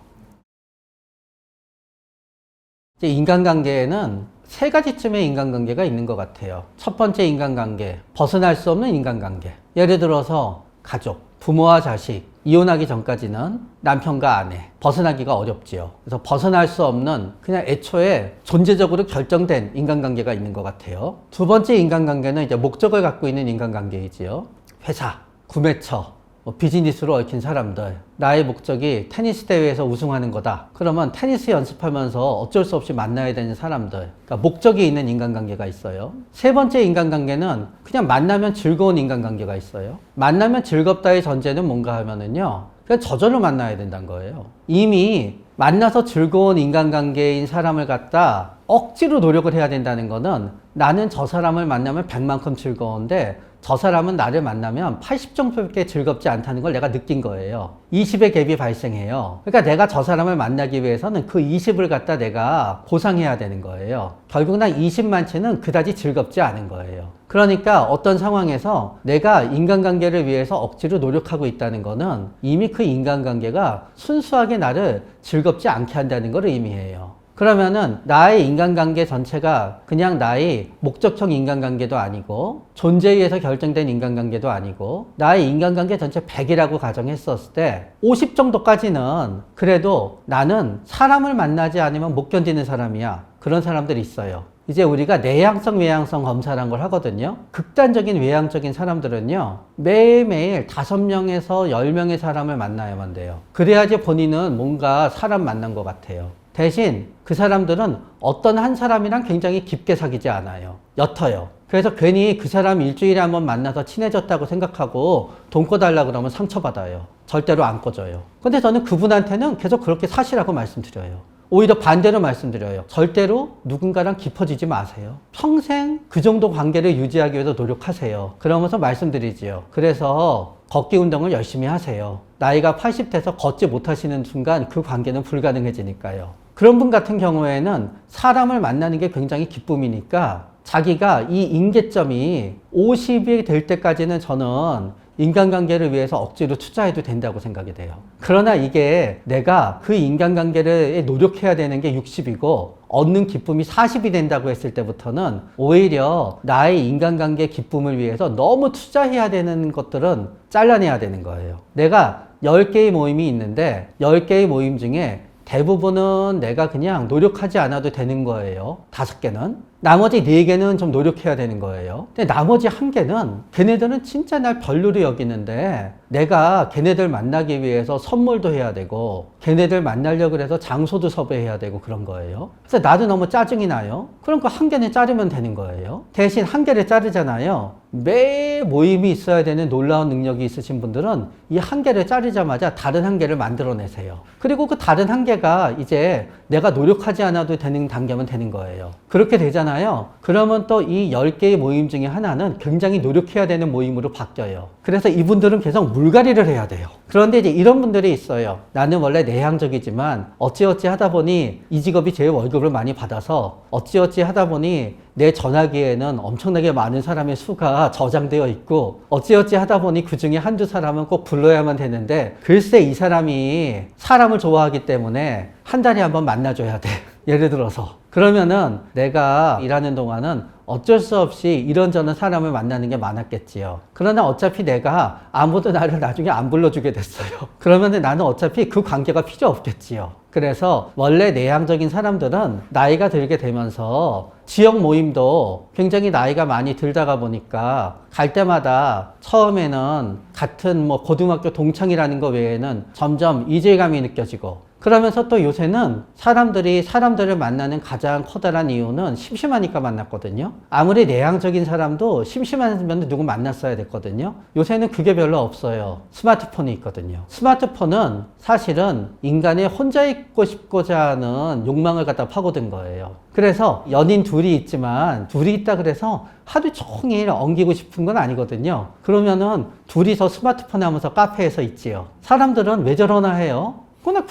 이제 인간관계에는 세 가지쯤의 인간관계가 있는 것 같아요. 첫 번째 인간관계, 벗어날 수 없는 인간관계. 예를 들어서 가족, 부모와 자식, 이혼하기 전까지는 남편과 아내, 벗어나기가 어렵지요. 그래서 벗어날 수 없는 그냥 애초에 존재적으로 결정된 인간관계가 있는 것 같아요. 두 번째 인간관계는 이제 목적을 갖고 있는 인간관계이지요. 회사, 구매처, 비즈니스로 얽힌 사람들. 나의 목적이 테니스 대회에서 우승하는 거다. 그러면 테니스 연습하면서 어쩔 수 없이 만나야 되는 사람들. 그러니까 목적이 있는 인간관계가 있어요. 세 번째 인간관계는 그냥 만나면 즐거운 인간관계가 있어요. 만나면 즐겁다의 전제는 뭔가 하면은요. 그냥 저절로 만나야 된다는 거예요. 이미 만나서 즐거운 인간관계인 사람을 갖다 억지로 노력을 해야 된다는 거는 나는 저 사람을 만나면 100만큼 즐거운데 저 사람은 나를 만나면 80 정도밖에 즐겁지 않다는 걸 내가 느낀 거예요. 20의 갭이 발생해요. 그러니까 내가 저 사람을 만나기 위해서는 그 20을 갖다 내가 보상해야 되는 거예요. 결국 난 20만치는 그다지 즐겁지 않은 거예요. 그러니까 어떤 상황에서 내가 인간관계를 위해서 억지로 노력하고 있다는 거는 이미 그 인간관계가 순수하게 나를 즐겁지 않게 한다는 걸 의미해요. 그러면은 나의 인간관계 전체가 그냥 나의 목적형 인간관계도 아니고 존재에 의해서 결정된 인간관계도 아니고 나의 인간관계 전체 100이라고 가정했었을 때 50 정도까지는 그래도 나는 사람을 만나지 않으면 못 견디는 사람이야. 그런 사람들이 있어요. 이제 우리가 내향성, 외향성 검사라는 걸 하거든요. 극단적인 외향적인 사람들은요. 매일매일 5명에서 10명의 사람을 만나야만 돼요. 그래야지 본인은 뭔가 사람 만난 것 같아요. 대신 그 사람들은 어떤 한 사람이랑 굉장히 깊게 사귀지 않아요. 옅어요. 그래서 괜히 그 사람 일주일에 한번 만나서 친해졌다고 생각하고 돈 꺼달라 그러면 상처받아요. 절대로 안 꺼져요. 근데 저는 그분한테는 계속 그렇게 사시라고 말씀드려요. 오히려 반대로 말씀드려요. 절대로 누군가랑 깊어지지 마세요. 평생 그 정도 관계를 유지하기 위해서 노력하세요. 그러면서 말씀드리지요. 그래서 걷기 운동을 열심히 하세요. 나이가 80 돼서 걷지 못하시는 순간 그 관계는 불가능해지니까요. 그런 분 같은 경우에는 사람을 만나는 게 굉장히 기쁨이니까 자기가 이 임계점이 50이 될 때까지는 저는 인간관계를 위해서 억지로 투자해도 된다고 생각이 돼요. 그러나 이게 내가 그 인간관계를 노력해야 되는 게 60이고 얻는 기쁨이 40이 된다고 했을 때부터는 오히려 나의 인간관계 기쁨을 위해서 너무 투자해야 되는 것들은 잘라내야 되는 거예요. 내가 10개의 모임이 있는데 10개의 모임 중에 대부분은 내가 그냥 노력하지 않아도 되는 거예요. 5개는. 나머지 4개는 좀 노력해야 되는 거예요. 근데 나머지 1개는 걔네들은 진짜 날 별로로 여기는데 내가 걔네들 만나기 위해서 선물도 해야 되고 걔네들 만나려고 해서 장소도 섭외해야 되고 그런 거예요. 그래서 나도 너무 짜증이 나요. 그럼 그 1개는 자르면 되는 거예요. 대신 1개를 자르잖아요. 매일 모임이 있어야 되는 놀라운 능력이 있으신 분들은 이 1개를 자르자마자 다른 1개를 만들어내세요. 그리고 그 다른 1개가 이제 내가 노력하지 않아도 되는 단계면 되는 거예요. 그렇게 되잖아요. 그러면 또 이 10개의 모임 중에 하나는 굉장히 노력해야 되는 모임으로 바뀌어요. 그래서 이분들은 계속 물갈이를 해야 돼요. 그런데 이제 이런 분들이 있어요. 나는 원래 내향적이지만 어찌어찌 하다 보니 이 직업이 제일 월급을 많이 받아서 어찌어찌 하다 보니 내 전화기에는 엄청나게 많은 사람의 수가 저장되어 있고 어찌어찌 하다 보니 그 중에 한두 사람은 꼭 불러야만 되는데 글쎄 이 사람이 사람을 좋아하기 때문에 한 달에 한번 만나줘야 돼. 예를 들어서. 그러면은 내가 일하는 동안은 어쩔 수 없이 이런저런 사람을 만나는 게 많았겠지요. 그러나 어차피 내가 아무도 나를 나중에 안 불러주게 됐어요. 그러면 나는 어차피 그 관계가 필요 없겠지요. 그래서 원래 내향적인 사람들은 나이가 들게 되면서 지역 모임도 굉장히 나이가 많이 들다가 보니까 갈 때마다 처음에는 같은 고등학교 동창이라는 거 외에는 점점 이질감이 느껴지고 그러면서 또 요새는 사람들을 만나는 가장 커다란 이유는 심심하니까 만났거든요. 아무리 내향적인 사람도 심심하면 누구 만났어야 됐거든요. 요새는 그게 별로 없어요. 스마트폰이 있거든요. 스마트폰은 사실은 인간의 혼자 있고 싶고자 하는 욕망을 갖다 파고든 거예요. 그래서 연인 둘이 있지만 둘이 있다 그래서 하루 종일 엉기고 싶은 건 아니거든요. 그러면은 둘이서 스마트폰 하면서 카페에서 있지요. 사람들은 왜 저러나 해요?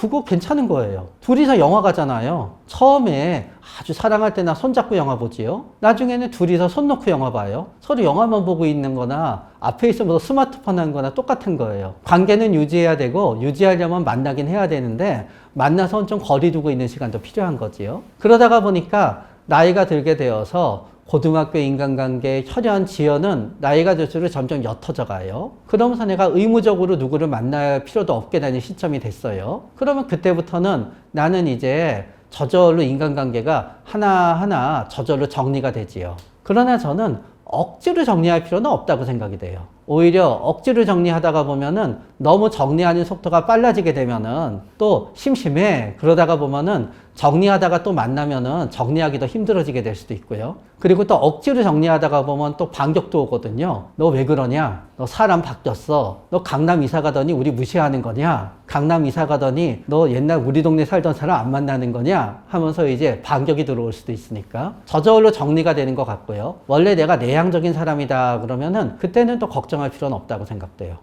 그거 괜찮은 거예요. 둘이서 영화 가잖아요. 처음에 아주 사랑할 때나 손잡고 영화 보지요. 나중에는 둘이서 손 놓고 영화 봐요. 서로 영화만 보고 있는 거나 앞에 있으면서 스마트폰 하는 거나 똑같은 거예요. 관계는 유지해야 되고 유지하려면 만나긴 해야 되는데 만나서 좀 거리 두고 있는 시간도 필요한 거지요. 그러다가 보니까 나이가 들게 되어서 고등학교 인간관계, 혈연, 지연은 나이가 들수록 점점 옅어져 가요. 그러면서 내가 의무적으로 누구를 만날 필요도 없게 되는 시점이 됐어요. 그러면 그때부터는 나는 이제 저절로 인간관계가 하나하나 저절로 정리가 되지요. 그러나 저는 억지로 정리할 필요는 없다고 생각이 돼요. 오히려 억지로 정리하다가 보면은 너무 정리하는 속도가 빨라지게 되면은 또 심심해. 그러다가 보면은 정리하다가 또 만나면은 정리하기도 힘들어지게 될 수도 있고요. 그리고 또 억지로 정리하다가 보면 또 반격도 오거든요. 너 왜 그러냐? 너 사람 바뀌었어. 너 강남 이사 가더니 우리 무시하는 거냐? 강남 이사 가더니 너 옛날 우리 동네 살던 사람 안 만나는 거냐? 하면서 이제 반격이 들어올 수도 있으니까 저절로 정리가 되는 것 같고요. 원래 내가 내향적인 사람이다 그러면은 그때는 또 걱정할 필요는 없다고 생각돼요.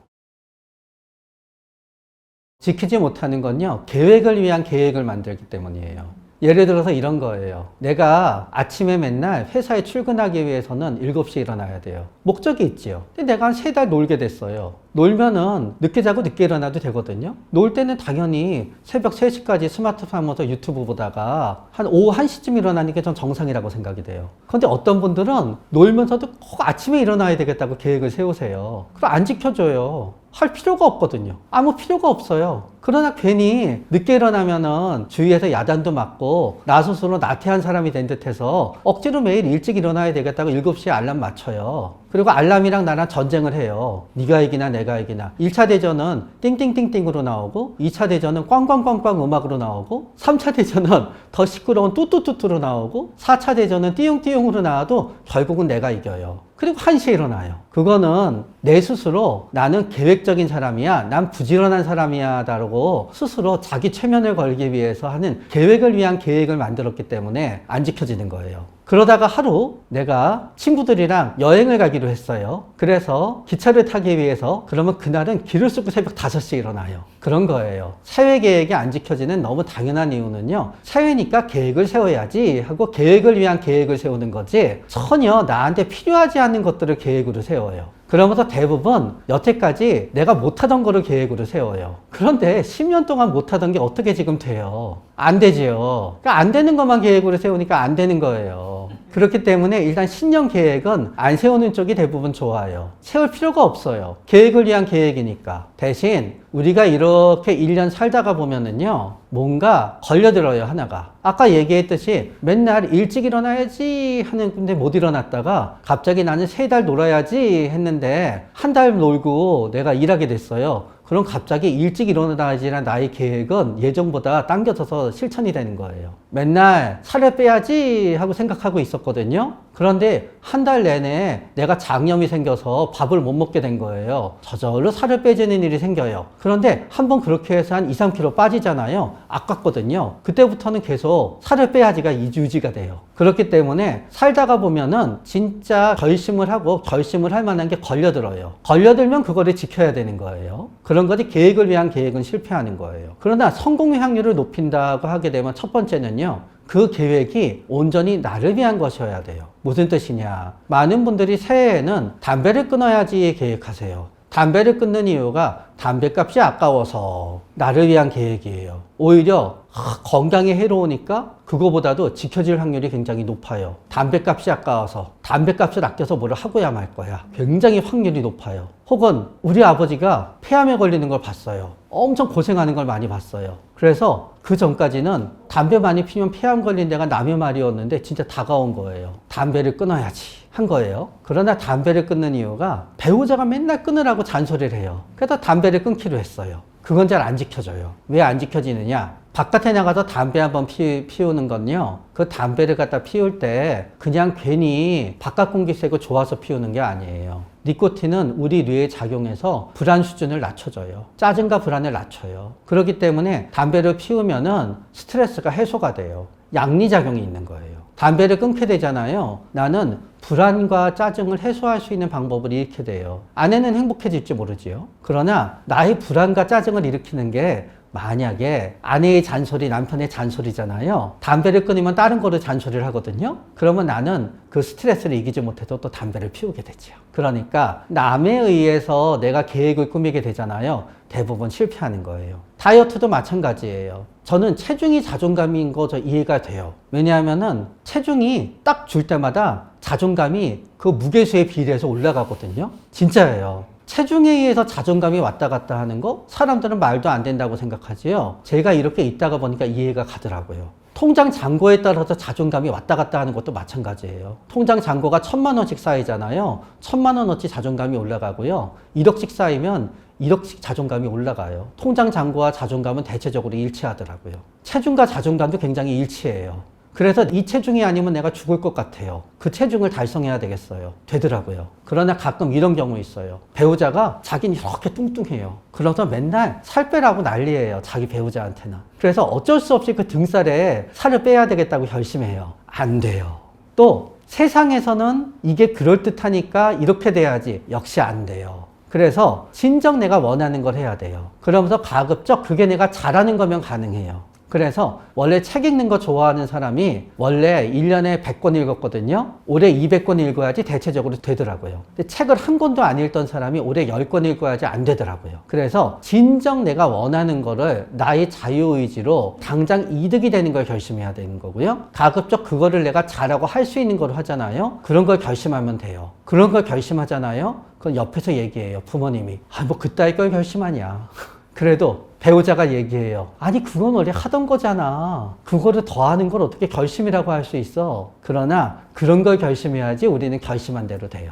지키지 못하는 건요, 계획을 위한 계획을 만들기 때문이에요. 예를 들어서 이런 거예요. 내가 아침에 맨날 회사에 출근하기 위해서는 7시에 일어나야 돼요. 목적이 있지요. 근데 내가 한 3달 놀게 됐어요. 놀면은 늦게 자고 늦게 일어나도 되거든요. 놀 때는 당연히 새벽 3시까지 스마트폰 하면서 유튜브 보다가 한 오후 1시쯤 일어나는 게 전 정상이라고 생각이 돼요. 그런데 어떤 분들은 놀면서도 꼭 아침에 일어나야 되겠다고 계획을 세우세요. 그럼 안 지켜줘요. 할 필요가 없거든요. 아무 필요가 없어요. 그러나 괜히 늦게 일어나면은 주위에서 야단도 맞고 나 스스로 나태한 사람이 된 듯해서 억지로 매일 일찍 일어나야 되겠다고 7시에 알람 맞춰요. 그리고 알람이랑 나랑 전쟁을 해요. 네가 이기나 내가 이기나. 1차 대전은 띵띵띵띵으로 나오고 2차 대전은 꽝꽝꽝꽝 음악으로 나오고 3차 대전은 더 시끄러운 뚜뚜뚜뚜로 나오고 4차 대전은 띠용띠용으로 나와도 결국은 내가 이겨요. 그리고 1시에 일어나요. 그거는 내 스스로 나는 계획적인 사람이야, 난 부지런한 사람이야 라고 스스로 자기 최면을 걸기 위해서 하는 계획을 위한 계획을 만들었기 때문에 안 지켜지는 거예요. 그러다가 하루 내가 친구들이랑 여행을 가기로 했어요. 그래서 기차를 타기 위해서 그러면 그날은 길을 쓰고 새벽 5시에 일어나요. 그런 거예요. 사회 계획이 안 지켜지는 너무 당연한 이유는요, 사회니까 계획을 세워야지 하고 계획을 위한 계획을 세우는 거지 전혀 나한테 필요하지 않은 것들을 계획으로 세워요. 그러면서 대부분 여태까지 내가 못하던 거를 계획으로 세워요. 그런데 10년 동안 못하던 게 어떻게 지금 돼요? 안 되지요. 그러니까 안 되는 것만 계획으로 세우니까 안 되는 거예요. 그렇기 때문에 일단 신년 계획은 안 세우는 쪽이 대부분 좋아요. 세울 필요가 없어요. 계획을 위한 계획이니까. 대신 우리가 이렇게 1년 살다가 보면은요, 뭔가 걸려들어요, 하나가. 아까 얘기했듯이 맨날 일찍 일어나야지 하는데 못 일어났다가 갑자기 나는 3달 놀아야지 했는데 한 달 놀고 내가 일하게 됐어요. 그럼 갑자기 일찍 일어나야지라는 나의 계획은 예정보다 당겨져서 실천이 되는 거예요. 맨날 살을 빼야지 하고 생각하고 있었거든요. 그런데 한 달 내내 내가 장염이 생겨서 밥을 못 먹게 된 거예요. 저절로 살을 빼지는 일이 생겨요. 그런데 한번 그렇게 해서 한 2, 3kg 빠지잖아요. 아깝거든요. 그때부터는 계속 살을 빼야지가 유지가 돼요. 그렇기 때문에 살다가 보면은 진짜 결심을 하고 결심을 할 만한 게 걸려들어요. 걸려들면 그거를 지켜야 되는 거예요. 그런 것이 계획을 위한 계획은 실패하는 거예요. 그러나 성공의 확률을 높인다고 하게 되면 첫 번째는요, 그 계획이 온전히 나를 위한 것이어야 돼요. 무슨 뜻이냐? 많은 분들이 새해에는 담배를 끊어야지 계획하세요. 담배를 끊는 이유가 담배값이 아까워서 나를 위한 계획이에요. 오히려 건강에 해로우니까 그거보다도 지켜질 확률이 굉장히 높아요. 담배값이 아까워서 담배값을 아껴서 뭐를 하고야 말 거야. 굉장히 확률이 높아요. 혹은 우리 아버지가 폐암에 걸리는 걸 봤어요. 엄청 고생하는 걸 많이 봤어요. 그래서 그 전까지는 담배 많이 피면 폐암 걸린 데가 남의 말이었는데 진짜 다가온 거예요. 담배를 끊어야지 한 거예요. 그러나 담배를 끊는 이유가 배우자가 맨날 끊으라고 잔소리를 해요. 그래서 담배를 끊기로 했어요. 그건 잘 안 지켜져요. 왜 안 지켜지느냐? 바깥에 나가서 담배 한번 피우는 건요, 그 담배를 갖다 피울 때 그냥 괜히 바깥 공기 쐬고 좋아서 피우는 게 아니에요. 니코틴은 우리 뇌에 작용해서 불안 수준을 낮춰줘요. 짜증과 불안을 낮춰요. 그렇기 때문에 담배를 피우면은 스트레스가 해소가 돼요. 양리작용이 있는 거예요. 담배를 끊게 되잖아요. 나는 불안과 짜증을 해소할 수 있는 방법을 잃게 돼요. 아내는 행복해질지 모르지요. 그러나 나의 불안과 짜증을 일으키는 게 만약에 아내의 잔소리, 남편의 잔소리잖아요. 담배를 끊으면 다른 거를 잔소리를 하거든요. 그러면 나는 그 스트레스를 이기지 못해도 또 담배를 피우게 되죠. 그러니까 남에 의해서 내가 계획을 꾸미게 되잖아요. 대부분 실패하는 거예요. 다이어트도 마찬가지예요. 저는 체중이 자존감인 거 저 이해가 돼요. 왜냐하면은 체중이 딱 줄 때마다 자존감이 그 무게수에 비례해서 올라가거든요. 진짜예요. 체중에 의해서 자존감이 왔다 갔다 하는 거 사람들은 말도 안 된다고 생각하지요. 제가 이렇게 있다가 보니까 이해가 가더라고요. 통장 잔고에 따라서 자존감이 왔다 갔다 하는 것도 마찬가지예요. 통장 잔고가 1,000만 원씩 쌓이잖아요. 1,000만 원어치 자존감이 올라가고요. 1억씩 쌓이면 1억씩 자존감이 올라가요. 통장 잔고와 자존감은 대체적으로 일치하더라고요. 체중과 자존감도 굉장히 일치해요. 그래서 이 체중이 아니면 내가 죽을 것 같아요. 그 체중을 달성해야 되겠어요. 되더라고요. 그러나 가끔 이런 경우 있어요. 배우자가 자기는 이렇게 뚱뚱해요. 그러다 맨날 살 빼라고 난리예요. 자기 배우자한테는. 그래서 어쩔 수 없이 그 등살에 살을 빼야 되겠다고 결심해요. 안 돼요. 또 세상에서는 이게 그럴듯하니까 이렇게 돼야지. 역시 안 돼요. 그래서 진정 내가 원하는 걸 해야 돼요. 그러면서 가급적 그게 내가 잘하는 거면 가능해요. 그래서 원래 책 읽는 거 좋아하는 사람이 원래 1년에 100권 읽었거든요. 올해 200권 읽어야지 대체적으로 되더라고요. 근데 책을 한 권도 안 읽던 사람이 올해 10권 읽어야지 안 되더라고요. 그래서 진정 내가 원하는 거를 나의 자유의지로 당장 이득이 되는 걸 결심해야 되는 거고요. 가급적 그거를 내가 잘하고 할 수 있는 걸 하잖아요. 그런 걸 결심하면 돼요. 그런 걸 결심하잖아요. 그건 옆에서 얘기해요. 부모님이. 뭐 그따위 걸 결심하냐. 그래도 배우자가 얘기해요. 아니 그건 원래 하던 거잖아. 그거를 더 하는 걸 어떻게 결심이라고 할 수 있어. 그러나 그런 걸 결심해야지 우리는 결심한 대로 돼요.